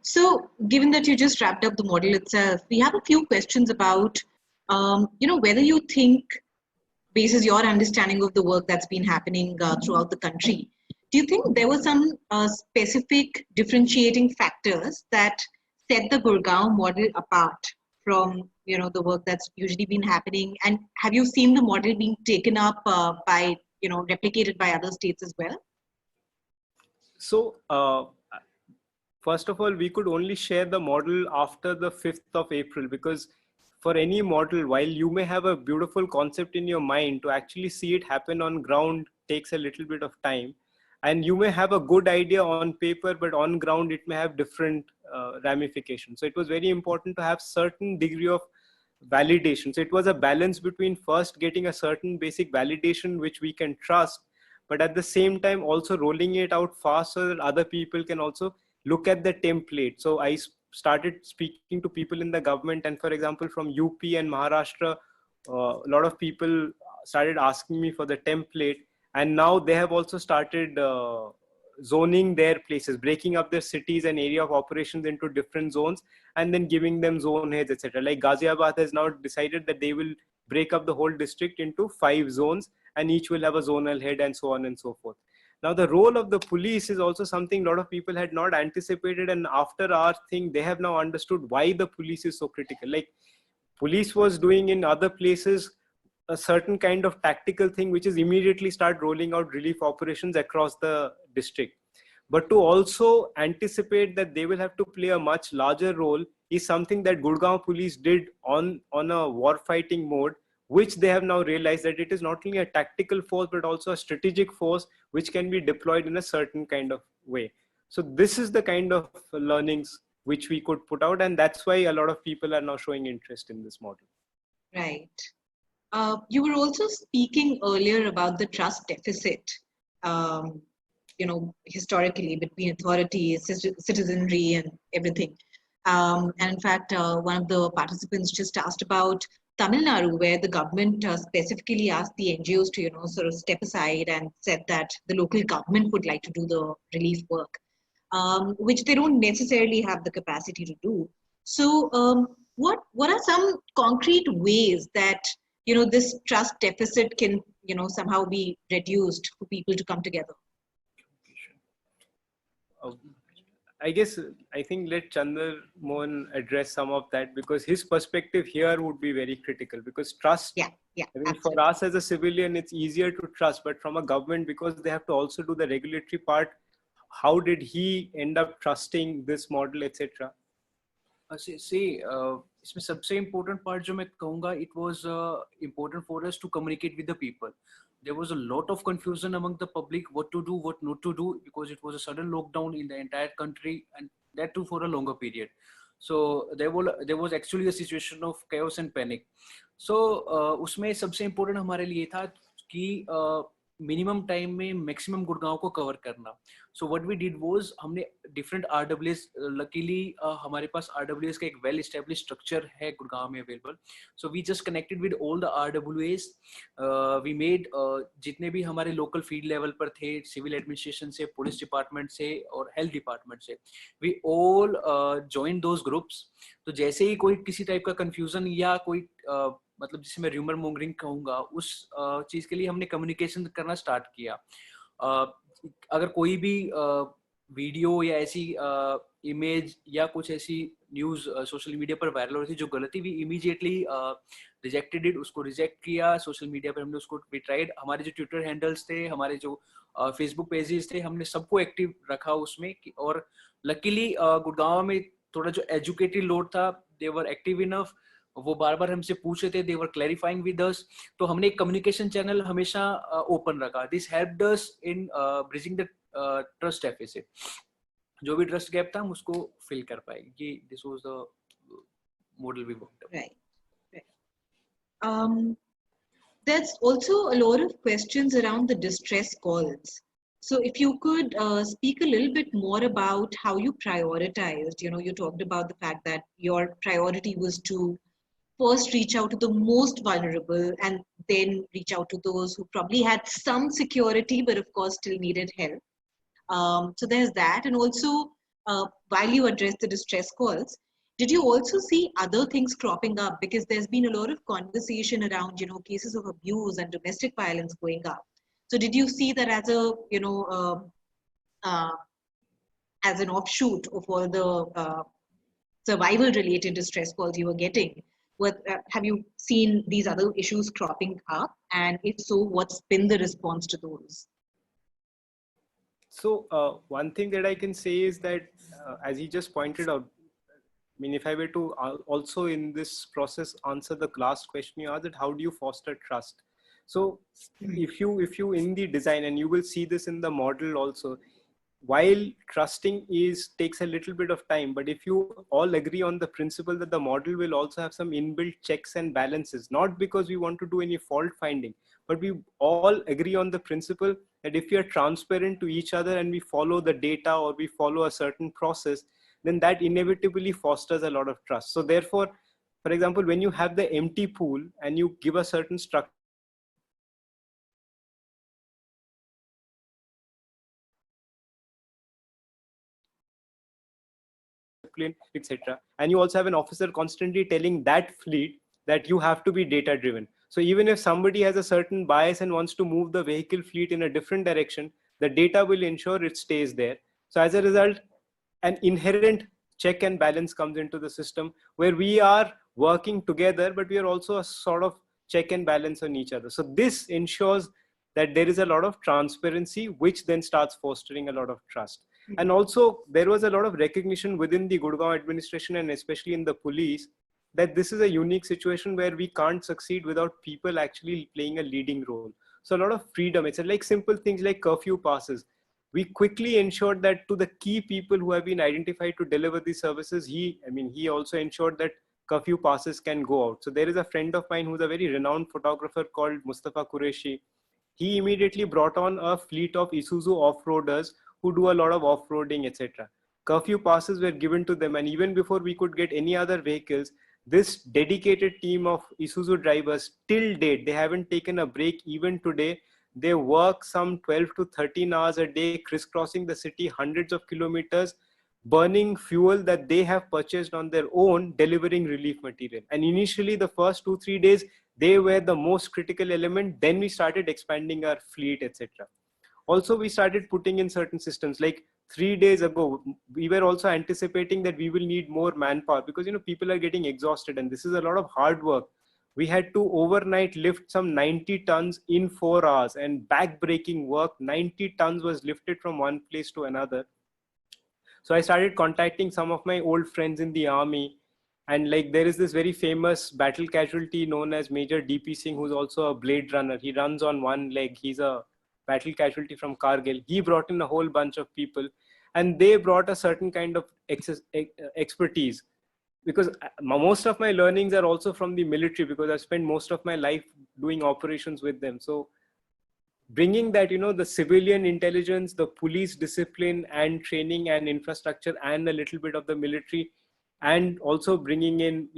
So given that you just wrapped up the model itself, we have a few questions about, whether you think, basis your understanding of the work that's been happening throughout the country, do you think there were some specific differentiating factors that set the Gurgaon model apart from, the work that's usually been happening? And have you seen the model being taken up by, replicated by other states as well? So, first of all, we could only share the model after the 5th of April, because for any model, while you may have a beautiful concept in your mind, to actually see it happen on ground takes a little bit of time. And you may have a good idea on paper, but on ground it may have different ramifications. So it was very important to have certain degree of validation. So it was a balance between first getting a certain basic validation which we can trust, but at the same time also rolling it out fast so that other people can also look at the template. So I started speaking to people in the government, and for example from UP and Maharashtra, a lot of people started asking me for the template, and now they have also started zoning their places, breaking up their cities and area of operations into different zones, and then giving them zone heads, etc. Like Ghaziabad has now decided that they will break up the whole district into 5 zones, and each will have a zonal head, and so on and so forth. Now, the role of the police is also something a lot of people had not anticipated, and after our thing, they have now understood why the police is so critical. Like, police was doing in other places a certain kind of tactical thing, which is immediately start rolling out relief operations across the district. But to also anticipate that they will have to play a much larger role is something that Gurgaon police did on a war fighting mode, which they have now realized that it is not only a tactical force, but also a strategic force, which can be deployed in a certain kind of way. So this is the kind of learnings which we could put out. And that's why a lot of people are now showing interest in this model. Right. You were also speaking earlier about the trust deficit, historically between authorities, citizenry, and everything. And in fact, one of the participants just asked about Tamil Nadu, where the government specifically asked the NGOs to, sort of step aside and said that the local government would like to do the relief work, which they don't necessarily have the capacity to do. So, what are some concrete ways that this trust deficit can, somehow be reduced for people to come together? I think let Chander Mohan address some of that, because his perspective here would be very critical, because trust, yeah, I mean, for us as a civilian, it's easier to trust, but from a government, because they have to also do the regulatory part, how did he end up trusting this model, etc.? इसमें सबसे important part जो मैं कहूँगा, it was important for us to communicate with the people. There was a lot of confusion among the public, what to do, what not to do, because it was a sudden lockdown in the entire country, and that too for a longer period. So there was actually a situation of chaos and panic. So उसमें सबसे important हमारे लिए था कि minimum time में maximum Gurgaon को cover करना. सो what we did was हमने डिफरेंट आरडब्ल्यूएस, लकीली हमारे पास आरडब्ल्यूएस का एक वेल एस्टेब्लिश स्ट्रक्चर है गुड़गांव में available. So we just connected with all the आरडब्ल्यूएस. वी मेड जितने भी हमारे लोकल फील्ड लेवल पर थे, सिविल एडमिनिस्ट्रेशन से, पुलिस डिपार्टमेंट से और हेल्थ डिपार्टमेंट से, we all join those groups. तो जैसे ही कोई किसी टाइप का कंफ्यूजन या कोई मतलब जिसे मैं र्यूमर मॉन्गरिंग कहूंगा, उस चीज के लिए हमने कम्युनिकेशन करना स्टार्ट किया. अगर कोई भी वीडियो या ऐसी इमेज या कुछ ऐसी न्यूज सोशल मीडिया पर वायरल हो रही थी जो गलत थी, वी इमीडिएटली रिजेक्टेड इट, उसको रिजेक्ट किया सोशल मीडिया पर. हमने उसको वी ट्राइड, हमारे जो ट्विटर हैंडल्स थे, हमारे जो फेसबुक पेजेस थे, हमने सबको एक्टिव रखा उसमें. और लकीली गुड़गांव में थोड़ा जो एजुकेटेड लोग था, दे वर एक्टिव इनफ, वो बार बार हमसे पूछ रहे थे, दे वर क्लैरिफाइंग विद अस. तो हमने एक कम्युनिकेशन चैनल हमेशा ओपन रखा. This helped us in bridging the trust deficit. जो भी ट्रस्ट गैप था हम उसको फिल कर पाए. ये this was the model we worked. Right. There's also a lot of questions around the distress calls. So if you could speak a little bit more about how you prioritized. You talked about the fact that your priority was to first reach out to the most vulnerable and then reach out to those who probably had some security but of course still needed help. So there's that. And also, while you address the distress calls, did you also see other things cropping up? Because there's been a lot of conversation around, cases of abuse and domestic violence going up. So did you see that as a, uh, as an offshoot of all the survival-related distress calls you were getting? Have you seen these other issues cropping up? And if so, what's been the response to those? So one thing that I can say is that, as he just pointed out, I mean, if I were to also in this process answer the last question you asked, that how do you foster trust? So if you in the design, and you will see this in the model also, while trusting takes a little bit of time, but if you all agree on the principle that the model will also have some inbuilt checks and balances, not because we want to do any fault finding, but we all agree on the principle that if we are transparent to each other and we follow the data or we follow a certain process, then that inevitably fosters a lot of trust. So therefore, for example, when you have the empty pool and you give a certain structure, etc., and you also have an officer constantly telling that fleet that you have to be data driven. So even if somebody has a certain bias and wants to move the vehicle fleet in a different direction, the data will ensure it stays there. So as a result, an inherent check and balance comes into the system where we are working together, but we are also a sort of check and balance on each other. So this ensures that there is a lot of transparency, which then starts fostering a lot of trust. And also there was a lot of recognition within the Gurgaon administration and especially in the police that this is a unique situation where we can't succeed without people actually playing a leading role. So a lot of freedom. It's like simple things like curfew passes. We quickly ensured that to the key people who have been identified to deliver these services, he also ensured that curfew passes can go out. So there is a friend of mine who's a very renowned photographer called Mustafa Qureshi. He immediately brought on a fleet of Isuzu off-roaders who do a lot of off-roading, etc. Curfew passes were given to them, and even before we could get any other vehicles, this dedicated team of Isuzu drivers till date, they haven't taken a break even today. They work some 12 to 13 hours a day, crisscrossing the city hundreds of kilometers, burning fuel that they have purchased on their own, delivering relief material. And initially, the first 2-3 days, they were the most critical element. Then we started expanding our fleet, etc. Also, we started putting in certain systems. Like 3 days ago, we were also anticipating that we will need more manpower because people are getting exhausted, and this is a lot of hard work. We had to overnight lift some 90 tons in 4 hours, and back-breaking work. 90 tons was lifted from one place to another. So I started contacting some of my old friends in the army, and like there is this very famous battle casualty known as Major DP Singh, who's also a blade runner. He runs on one leg. He's a battle casualty from Kargil. He brought in a whole bunch of people, and they brought a certain kind of expertise, because most of my learnings are also from the military, because I spent most of my life doing operations with them. So bringing that, the civilian intelligence, the police discipline and training and infrastructure, and a little bit of the military, and also bringing in,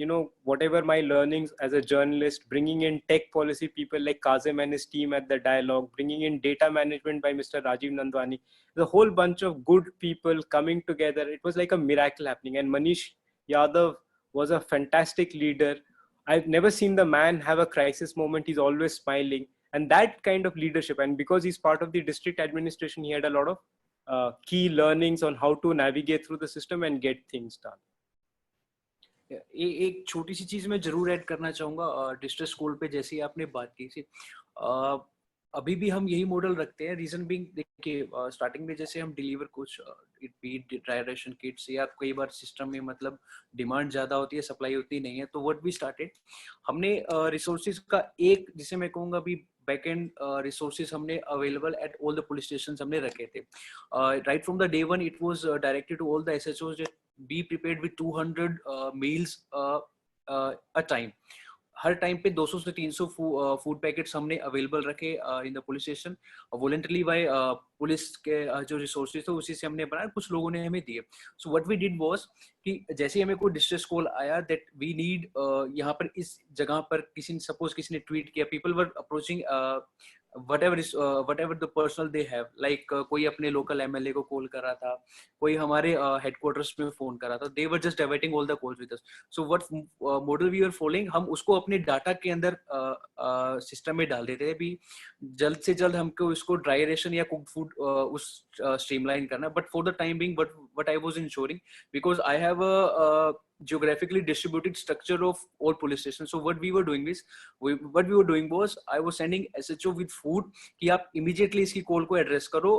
whatever my learnings as a journalist, bringing in tech policy people like Kazim and his team at the Dialogue, bringing in data management by Mr. Rajiv Nandwani, the whole bunch of good people coming together. It was like a miracle happening. And Manish Yadav was a fantastic leader. I've never seen the man have a crisis moment. He's always smiling. And that kind of leadership, and because he's part of the district administration, he had a lot of key learnings on how to navigate through the system and get things done. एक छोटी सी चीज मैं जरूर add करना चाहूंगा district school पे, जैसे ही आपने बात की थी, अभी भी हम यही मॉडल रखते हैं. रीजन बीइंग, देखिए स्टार्टिंग में जैसे हम डिलीवर कुछ it be dry ration kits, या कई बार सिस्टम में मतलब डिमांड ज्यादा होती है, सप्लाई होती नहीं है, तो व्हाट वी स्टार्टेड, हमने रिसोर्सेज का एक, जिसे मैं कहूँगा अभी बैकएंड रिसोर्सेज हमने available at all the police station हमने रखे थे. Right from the day one it was directed to all the SHOs, be prepared with 200 meals a time. हर टाइम पे 200 से 300 फूड पैकेट्स हमने अवेलेबल रखे in the police station, voluntarily by police के जो रिसोर्सेज थे उसी से हमने बनाया, कुछ लोगों ने हमें दिए. So what we did was कि जैसे हमें कोई डिस्ट्रेस कॉल आया दैट वी नीड यहाँ पर इस जगह पर, सपोज किसी ने ट्वीट किया, people were approaching whatever the personal they have, like कोई अपने local MLA को कॉल कर रहा था, कोई हमारे headquarters में फोन कर रहा था, they were just diverting all the calls with us. So what model we were following, हम उसको अपने डाटा के अंदर सिस्टम में डाल देते थे भी, जल्द से जल्द हमको इसको ड्राई रेशन या कुक फूड उस स्ट्रीमलाइन करना. But for the time being, what I was ensuring, because I have a geographically distributed structure of all police stations. So what we were doing was I was sending SHO with food कि आप immediately इसकी call को address करो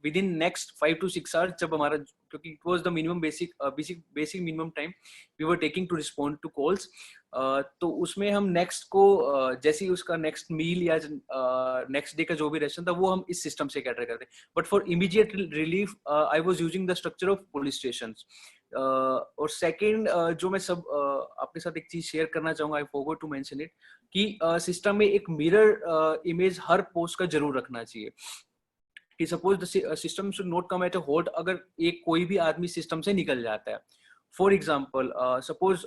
within next 5 to 6 hours, जब हमारा, क्योंकि it was the minimum basic minimum time we were taking to respond to calls. तो उसमें हम नेक्स्ट को जैसे ही उसका नेक्स्ट मील या नेक्स्ट डे का जो भी रेशन था वो हम इस सिस्टम से कैटर करते. But for immediate relief I was using the structure of police stations. और सेकंड जो मैं सब आपके साथ एक चीज शेयर करना चाहूंगा, I forgot to mention it, कि सिस्टम में एक मिरर इमेज हर पोस्ट का जरूर रखना चाहिए कि suppose the system should not come at a hold अगर एक कोई भी आदमी सिस्टम से निकल जाता है. फॉर एग्जाम्पल सपोज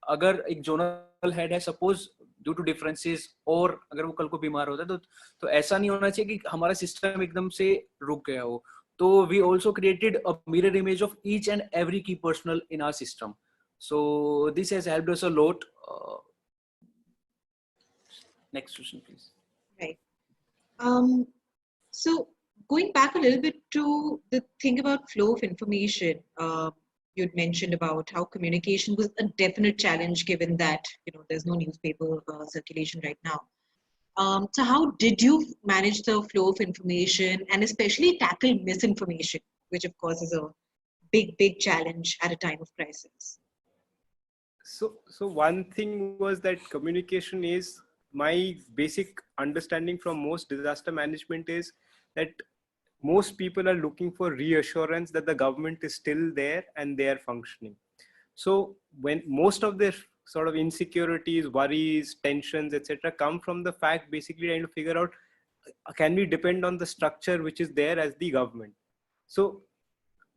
अगर एक जोनल हेड है, सपोज ड्यू टू डिफरेंसेस, और अगर वो कल को बीमार होता है तो ऐसा नहीं होना चाहिए कि हमारा सिस्टम एकदम से रुक गया हो. तो we also created a mirror image of each and every की personal in our system. So this has helped us a lot. Next question please. Right. So going back a little bit to the thing about flow of information, you'd mentioned about how communication was a definite challenge given that there's no newspaper circulation right now. So how did you manage the flow of information and especially tackle misinformation, which of course is a big challenge at a time of crisis? So one thing was that communication is, my basic understanding from most disaster management is that most people are looking for reassurance that the government is still there and they are functioning. So when most of their sort of insecurities, worries, tensions, etc., come from the fact basically trying to figure out, can we depend on the structure which is there as the government? So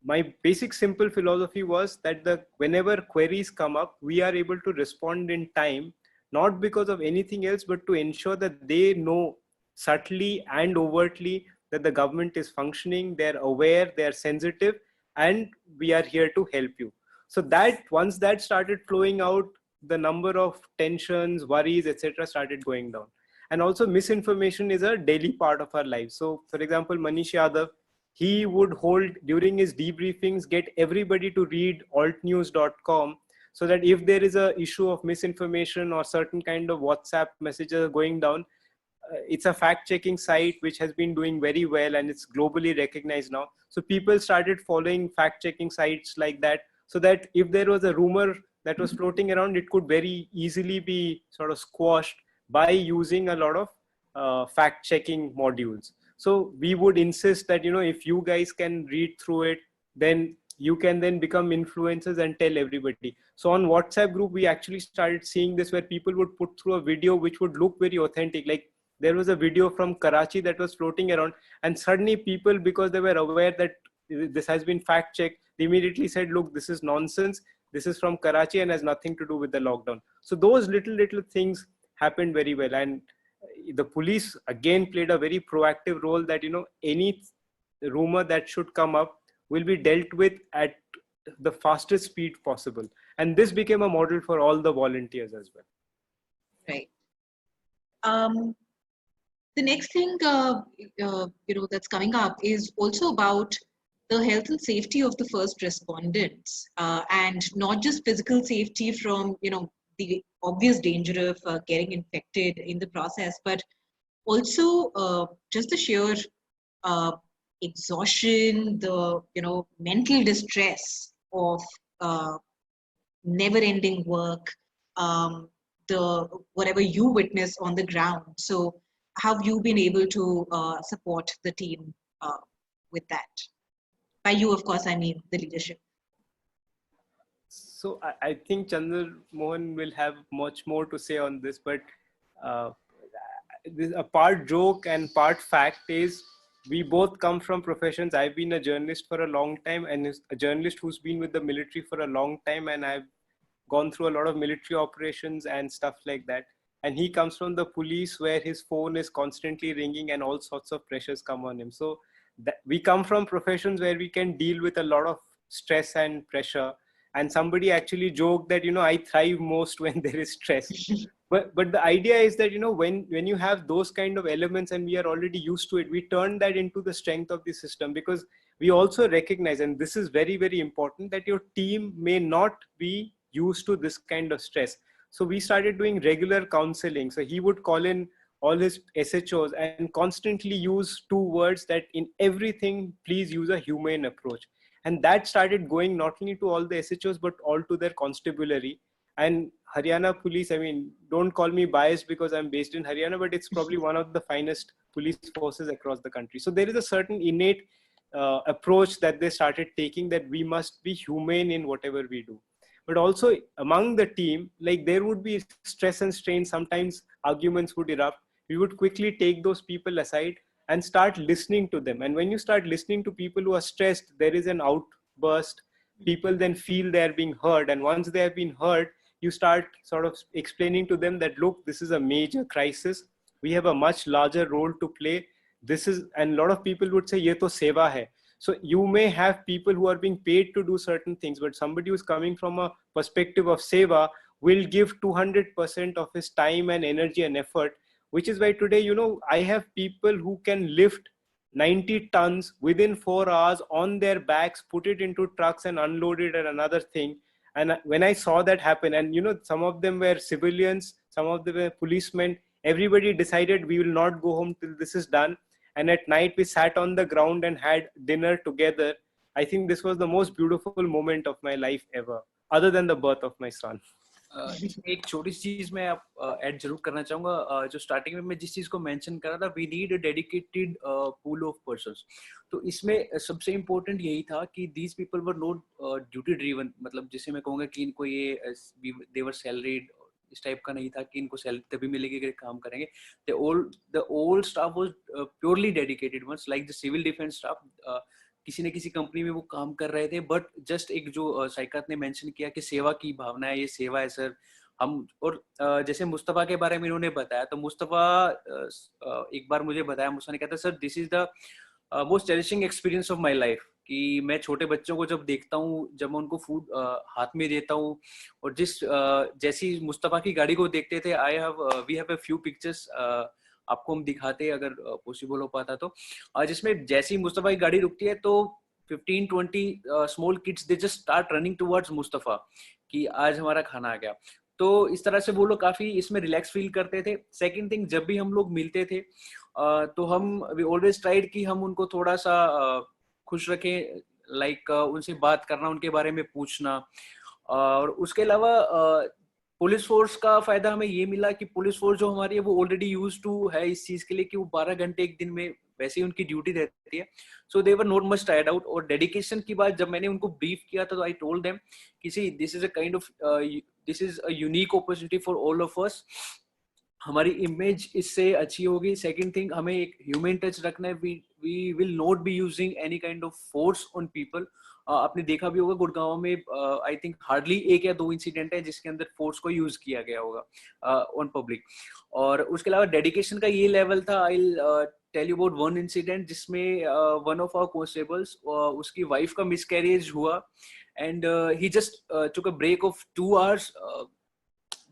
my basic simple philosophy was that whenever queries come up, we are able to respond in time, not because of anything else, but to ensure that they know subtly and overtly that the government is functioning, they're aware, they're sensitive, and we are here to help you. So that once that started flowing out, the number of tensions, worries, etc. started going down. And also misinformation is a daily part of our lives. So for example, Manish Yadav, he would hold during his debriefings, get everybody to read altnews.com, so that if there is a issue of misinformation or certain kind of WhatsApp messages going down, it's a fact-checking site which has been doing very well and it's globally recognized now. So people started following fact-checking sites like that, so that if there was a rumor that was floating around, it could very easily be sort of squashed by using a lot of fact-checking modules. So we would insist that, if you guys can read through it, then you can then become influencers and tell everybody. So on WhatsApp group, we actually started seeing this where people would put through a video which would look very authentic. Like there was a video from Karachi that was floating around, and suddenly people, because they were aware that this has been fact checked, they immediately said, look, this is nonsense, this is from Karachi and has nothing to do with the lockdown. So those little things happened very well, and the police again played a very proactive role, that any rumor that should come up will be dealt with at the fastest speed possible, and this became a model for all the volunteers as well. Right. The next thing that's coming up is also about the health and safety of the first respondents, and not just physical safety from the obvious danger of getting infected in the process, but also just the sheer exhaustion, the mental distress of never-ending work, the whatever you witness on the ground. So, how have you been able to support the team with that? By you, of course, I mean the leadership. So I think Chander Mohan will have much more to say on this, but a part joke and part fact is, we both come from professions. I've been a journalist for a long time, and a journalist who's been with the military for a long time, and I've gone through a lot of military operations and stuff like that. And he comes from the police, where his phone is constantly ringing and all sorts of pressures come on him. So we come from professions where we can deal with a lot of stress and pressure. And somebody actually joked that, I thrive most when there is stress. But the idea is that, when you have those kind of elements and we are already used to it, we turn that into the strength of the system, because we also recognize, and this is very, very important, that your team may not be used to this kind of stress. So we started doing regular counseling. So he would call in all his SHOs and constantly use 2 words, that in everything, please use a humane approach. And that started going not only to all the SHOs, but all to their constabulary. And Haryana police, I mean, don't call me biased because I'm based in Haryana, but it's probably one of the finest police forces across the country. So there is a certain innate approach that they started taking, that we must be humane in whatever we do. But also among the team, like, there would be stress and strain. Sometimes arguments would erupt. We would quickly take those people aside and start listening to them. And when you start listening to people who are stressed, there is an outburst. People then feel they're being heard. And once they have been heard, you start sort of explaining to them that, look, this is a major crisis. We have a much larger role to play. And a lot of people would say, ye to seva hai. So you may have people who are being paid to do certain things, but somebody who's coming from a perspective of seva will give 200% of his time and energy and effort, which is why today, I have people who can lift 90 tons within 4 hours on their backs, put it into trucks and unload it at another thing. And when I saw that happen, and some of them were civilians, some of them were policemen, everybody decided we will not go home till this is done. And at night we sat on the ground and had dinner together. I think this was the most beautiful moment of my life ever, other than the birth of my son. एक छोटी सी चीज मैं add जरूर करना चाहूंगा. जो starting में मैं जिस चीज को मेंशन कर रहा था, we need a dedicated pool of persons. तो इसमें सबसे इम्पोर्टेंट यही था कि these people were not duty driven. मतलब जिसे मैं कहूंगा कि इनको ये दे वर सैलरीड, इस टाइप का नहीं था कि इनको सैलरी तभी मिलेगी अगर काम करेंगे. The old staff was purely dedicated ones, like the civil defence staff. किसी न किसी कंपनी में वो काम कर रहे थे, बट जस्ट एक जो साइकात ने मेंशन किया कि सेवा की भावना है, ये सेवा है सर. हम और जैसे मुस्तफा के बारे में इन्होंने बताया, तो मुस्तफा एक बार मुझे बताया, मुस्तफा ने कहा था, sir this is the most cherishing experience of my life. कि मैं छोटे बच्चों को जब देखता हूँ, जब मैं उनको फूड हाथ में देता हूँ, और जैसी मुस्तफा की गाड़ी को देखते थे, we have a few pictures, आपको हम दिखाते हैं अगर पॉसिबल हो पाता तो, जिसमें जैसी मुस्तफा की गाड़ी रुकती है तो 15-20 small kids they just start running towards Mustafa कि आज हमारा खाना आ गया. तो इस तरह से वो लोग काफी इसमें रिलैक्स फील करते थे. सेकंड थिंग, जब भी हम लोग मिलते थे तो वी ऑलवेज ट्राइड कि हम उनको थोड़ा सा खुश रखें, लाइक उनसे बात करना, उनके बारे में पूछना. और उसके अलावा पुलिस फोर्स का फायदा हमें ये मिला कि पुलिस फोर्स जो हमारी है वो ऑलरेडी यूज टू है इस चीज के लिए कि वो 12 घंटे एक दिन में वैसे ही उनकी ड्यूटी रहती है. So they were not much tired out. और डेडिकेशन की बात जब मैंने उनको ब्रीफ किया था, तो आई टोल्ड देम कि see this is a unique opportunity for all of us. हमारी इमेज इससे अच्छी होगी. सेकंड थिंग, हमें एक ह्यूमन टच रखना है. We will not be using any kind of force on people. आपने देखा भी होगा गुड़गांव में आई थिंक हार्डली 1 या 2 इंसिडेंट है जिसके अंदर फोर्स को यूज किया गया होगा ऑन पब्लिक. और उसके अलावा डेडिकेशन का ये लेवल था. I tell you about one incident जिसमें वन ऑफ आवर कॉन्स्टेबल्स, उसकी वाइफ का मिसकैरेज हुआ and he just took a break of 2 hours.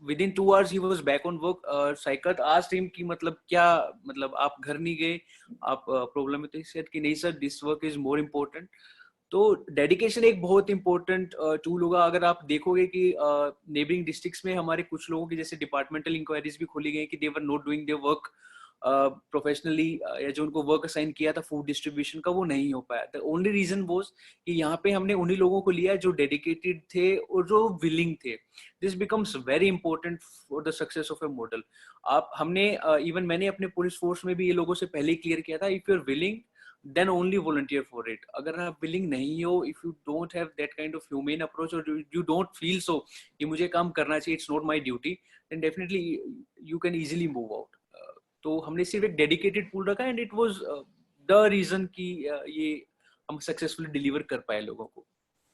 Within 2 hours he was back on work. Saikat asked him कि मतलब क्या, मतलब आप घर नहीं गए, आप प्रॉब्लम में? तो he said कि नहीं sir, this work is more important. तो डेडिकेशन एक बहुत इंपॉर्टेंट टूल होगा. अगर आप देखोगे कि नेबरिंग डिस्ट्रिक्ट्स में हमारे कुछ लोगों की जैसे डिपार्टमेंटल इंक्वायरीज भी खोली गई कि they were not doing their work professionally, या जो उनको वर्क असाइन किया था फूड डिस्ट्रीब्यूशन का वो नहीं हो पाया. द ओनली रीजन वाज कि यहाँ पे हमने उन्हीं लोगों को लिया जो डेडिकेटेड थे और जो विलिंग थे. This becomes very important for the success of A model. आप हमने इवन मैंने अपने पुलिस फोर्स में भी ये लोगों से पहले ही क्लियर किया था, if you are willing then only volunteer for it. अगर आप willing नहीं हो, if you don't have that kind of humane approach or you don't feel so कि मुझे काम करना चाहिए, it's not my duty, then definitely you can easily move out. तो हमने सिर्फ एक dedicated pool रखा and it was the reason कि ये हम successfully deliver कर पाए लोगों को.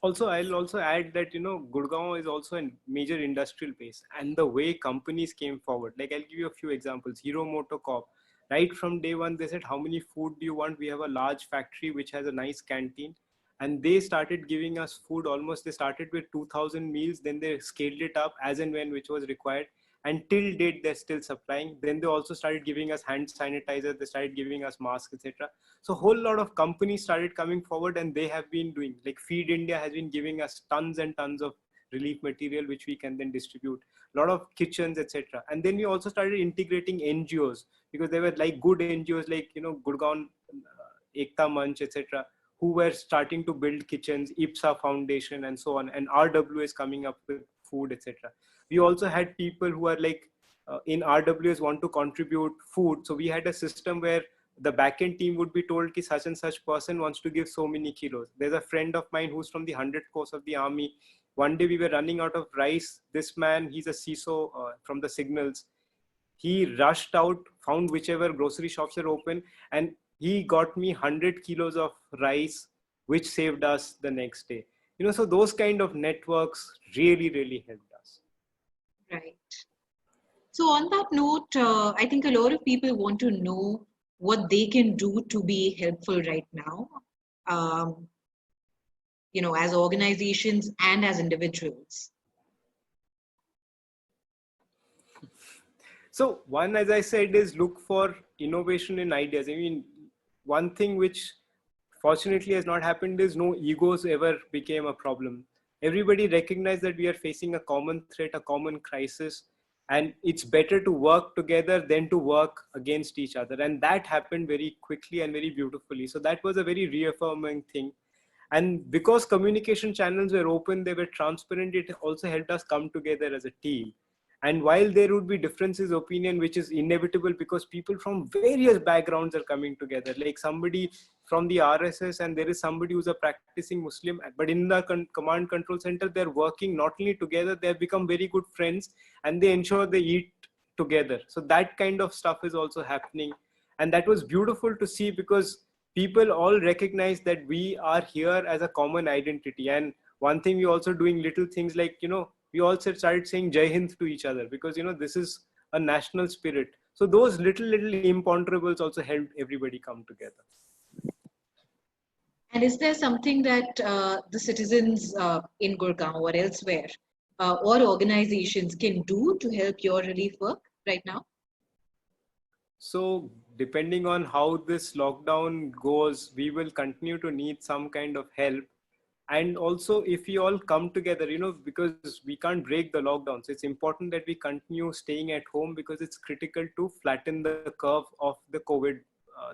Also, I'll also add that, Gurgaon is also a major industrial base, and the way companies came forward, like I'll give you a few examples. Hero Motocorp, right from day one, they said, how many food do you want? We have a large factory which has a nice canteen. And they started giving us food almost, they started with 2,000 meals, then they scaled it up as and when which was required. And till date, they're still supplying. Then they also started giving us hand sanitizer, they started giving us masks, etc. So a whole lot of companies started coming forward and they have been doing, like Feed India has been giving us tons and tons of relief material, which we can then distribute, a lot of kitchens, etc. And then we also started integrating NGOs because there were like good NGOs like, Gurgaon, Ekta Manch, etc., who were starting to build kitchens, IPSA Foundation and so on. And RWA is coming up with food, etc. We also had people who are like in RWS want to contribute food. So we had a system where the backend team would be told ki such and such person wants to give so many kilos. There's a friend of mine who's from the 100th course of the army. One day we were running out of rice. This man, he's a CISO from the signals. He rushed out, found whichever grocery shops are open, and he got me 100 kilos of rice, which saved us the next day. So those kind of networks really, really helped us. Right. So on that note, I think a lot of people want to know what they can do to be helpful right now, as organizations and as individuals. So one, as I said, is look for innovation in ideas. I mean, one thing which fortunately has not happened is no egos ever became a problem. Everybody recognized that we are facing a common threat, a common crisis, and it's better to work together than to work against each other. And that happened very quickly and very beautifully. So that was a very reaffirming thing. And because communication channels were open, they were transparent, it also helped us come together as a team. And while there would be differences of opinion, which is inevitable because people from various backgrounds are coming together, like somebody from the RSS and there is somebody who's a practicing Muslim, but in the command control center, they're working not only together, they've become very good friends and they ensure they eat together. So that kind of stuff is also happening. And that was beautiful to see because people all recognize that we are here as a common identity. And one thing we also doing little things like, we also started saying Jai Hind to each other because, this is a national spirit. So those little imponderables also helped everybody come together. And is there something that the citizens in Gurgaon or elsewhere or organizations can do to help your relief work right now? So depending on how this lockdown goes, we will continue to need some kind of help. And also if we all come together, because we can't break the lockdown. So it's important that we continue staying at home because it's critical to flatten the curve of the COVID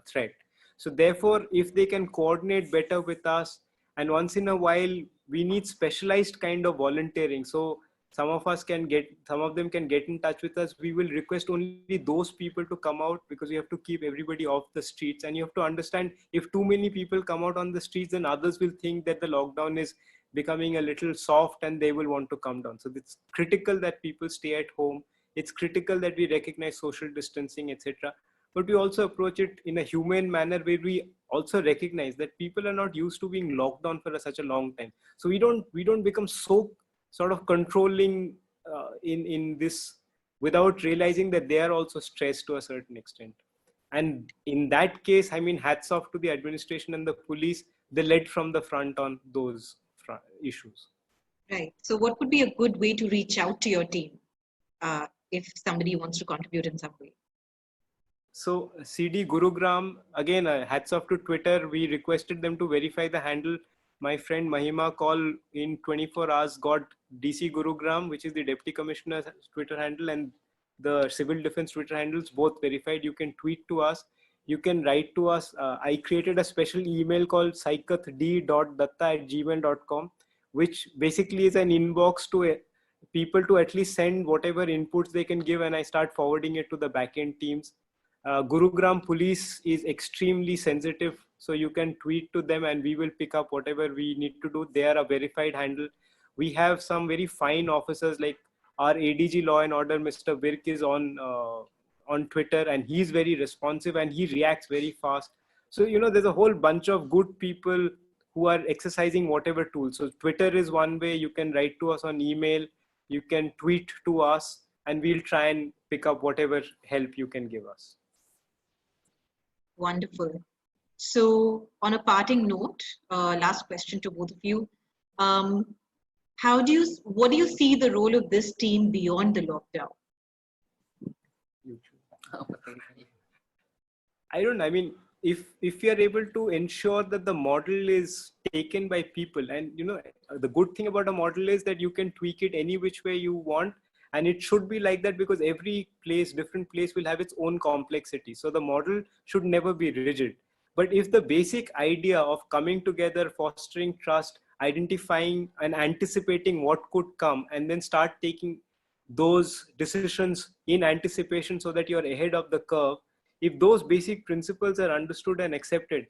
threat. So therefore, if they can coordinate better with us, and once in a while, we need specialized kind of volunteering. So some of them can get in touch with us. We will request only those people to come out because we have to keep everybody off the streets. And you have to understand, if too many people come out on the streets, then others will think that the lockdown is becoming a little soft and they will want to come down. So it's critical that people stay at home, it's critical that we recognize social distancing, etc. But we also approach it in a humane manner where we also recognize that people are not used to being locked down for such a long time. So we don't become so sort of controlling in this without realizing that they are also stressed to a certain extent. And in that case, I mean, hats off to the administration and the police. They led from the front on those issues. Right. So what would be a good way to reach out to your team if somebody wants to contribute in some way? So CD Gurugram, again, hats off to Twitter. We requested them to verify the handle. My friend Mahima call in 24 hours got DC Gurugram, which is the Deputy Commissioner's Twitter handle, and the Civil Defense Twitter handles, both verified. You can tweet to us. You can write to us. I created a special email called saikatd.datta@gmail.com, which basically is an inbox to people to at least send whatever inputs they can give, and I start forwarding it to the backend teams. Gurugram police is extremely sensitive, so you can tweet to them and we will pick up whatever we need to do. They are a verified handle. We have some very fine officers, like our ADG Law and Order, Mr. Virk, is on Twitter, and he's very responsive and he reacts very fast. So, you know, there's a whole bunch of good people who are exercising whatever tools. So Twitter is one way. You can write to us on email, you can tweet to us, and we'll try and pick up whatever help you can give us. Wonderful. So on a parting note, last question to both of you. What do you see the role of this team beyond the lockdown? I mean, if we are able to ensure that the model is taken by people, and you know, the good thing about a model is that you can tweak it any which way you want, and it should be like that because every place, different place, will have its own complexity. So the model should never be rigid. But if the basic idea of coming together, fostering trust, identifying and anticipating what could come, and then start taking those decisions in anticipation so that you're ahead of the curve, if those basic principles are understood and accepted,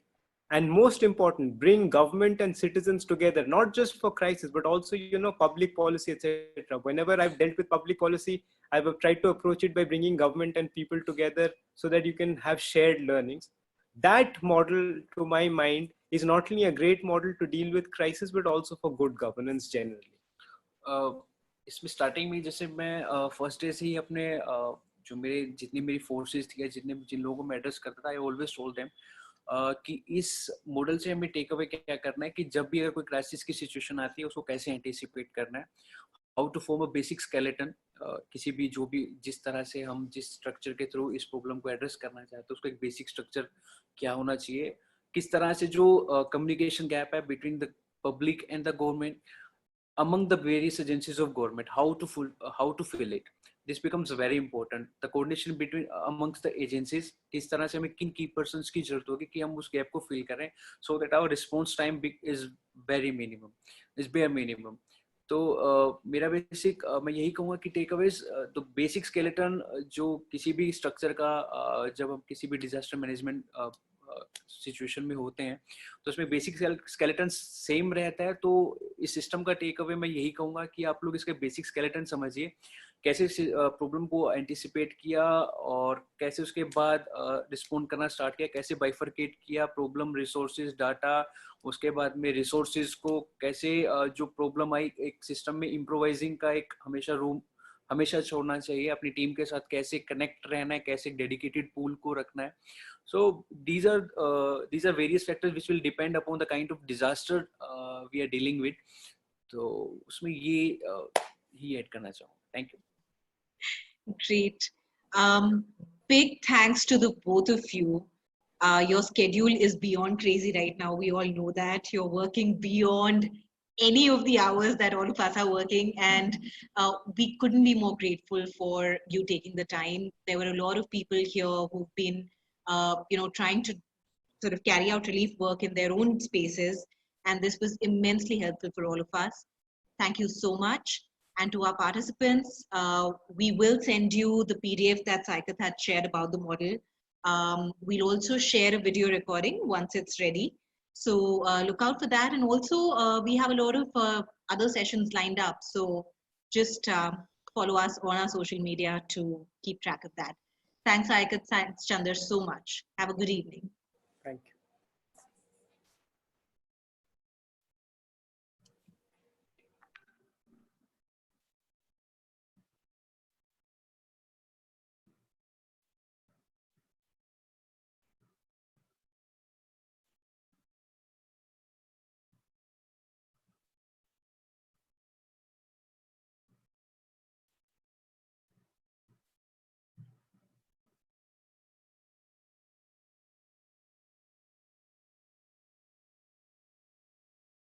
and most important, bring government and citizens together, not just for crisis, but also, you know, public policy, etc. Whenever I've dealt with public policy, I've tried to approach it by bringing government and people together so that you can have shared learnings. That model, to my mind, is not only a great model to deal with crisis, but also for good governance generally. इसमें starting में जैसे मैं first day से ही अपने जो मेरे जितनी मेरी फोर्सेस थी या जिन लोगों को मैं एड्रेस करता था, आई ऑलवेज टोल्ड देम कि इस मॉडल से हमें टेक अवे क्या करना है कि जब भी अगर कोई क्राइसिस की सिचुएशन आती है उसको कैसे एंटिसिपेट करना है, how to form a basic skeleton, किसी भी जो भी जिस तरह से हम जिस स्ट्रक्चर के थ्रू इस प्रॉब्लम को एड्रेस करना चाहते हैं उसको एक बेसिक स्ट्रक्चर क्या होना चाहिए, किस तरह से जो कम्युनिकेशन गैप है between the public and the government among the various agencies of government, how to fill it. This becomes very important. The coordination between amongst the agencies, किस तरह से हमें किन key persons की जरूरत होगी कि हम उस गैप को fill करें, so that our response time is bare minimum. तो मेरा बेसिक मैं यही कहूँगा कि टेक अवेज, तो बेसिक स्केलेटन जो किसी भी स्ट्रक्चर का जब हम किसी भी डिजास्टर मैनेजमेंट सिचुएशन में होते हैं तो उसमें बेसिक स्केलेटन सेम रहता है. तो इस सिस्टम का टेक अवे मैं यही कहूँगा कि आप लोग इसके बेसिक स्केलेटन समझिए, कैसे प्रॉब्लम को एंटिसिपेट किया और कैसे उसके बाद रिस्पॉन्ड करना स्टार्ट किया, कैसे बाइफरकेट किया प्रॉब्लम, रिसोर्सेज, डाटा, उसके बाद में रिसोर्सेज को कैसे जो प्रॉब्लम आई एक सिस्टम में इम्प्रोवाइजिंग का एक हमेशा छोड़ना चाहिए, अपनी टीम के साथ कैसे कनेक्ट रहना है, कैसे डेडिकेटेड पूल को रखना है. So these are various factors which will depend upon the kind of disaster we are dealing with. तो उसमें ये ही ऐड करना चाहूँ. Thank you. Great. Big thanks to the both of you. Your schedule is beyond crazy right now. We all know that you're working beyond any of the hours that all of us are working, and we couldn't be more grateful for you taking the time. There were a lot of people here who've been trying to sort of carry out relief work in their own spaces, and this was immensely helpful for all of us. Thank you so much. And to our participants, we will send you the PDF that Saikat had shared about the model. We'll also share a video recording once it's ready. So look out for that. And also we have a lot of other sessions lined up. So just follow us on our social media to keep track of that. Thanks, Saikat. Thanks, Chander, so much. Have a good evening. Thank you.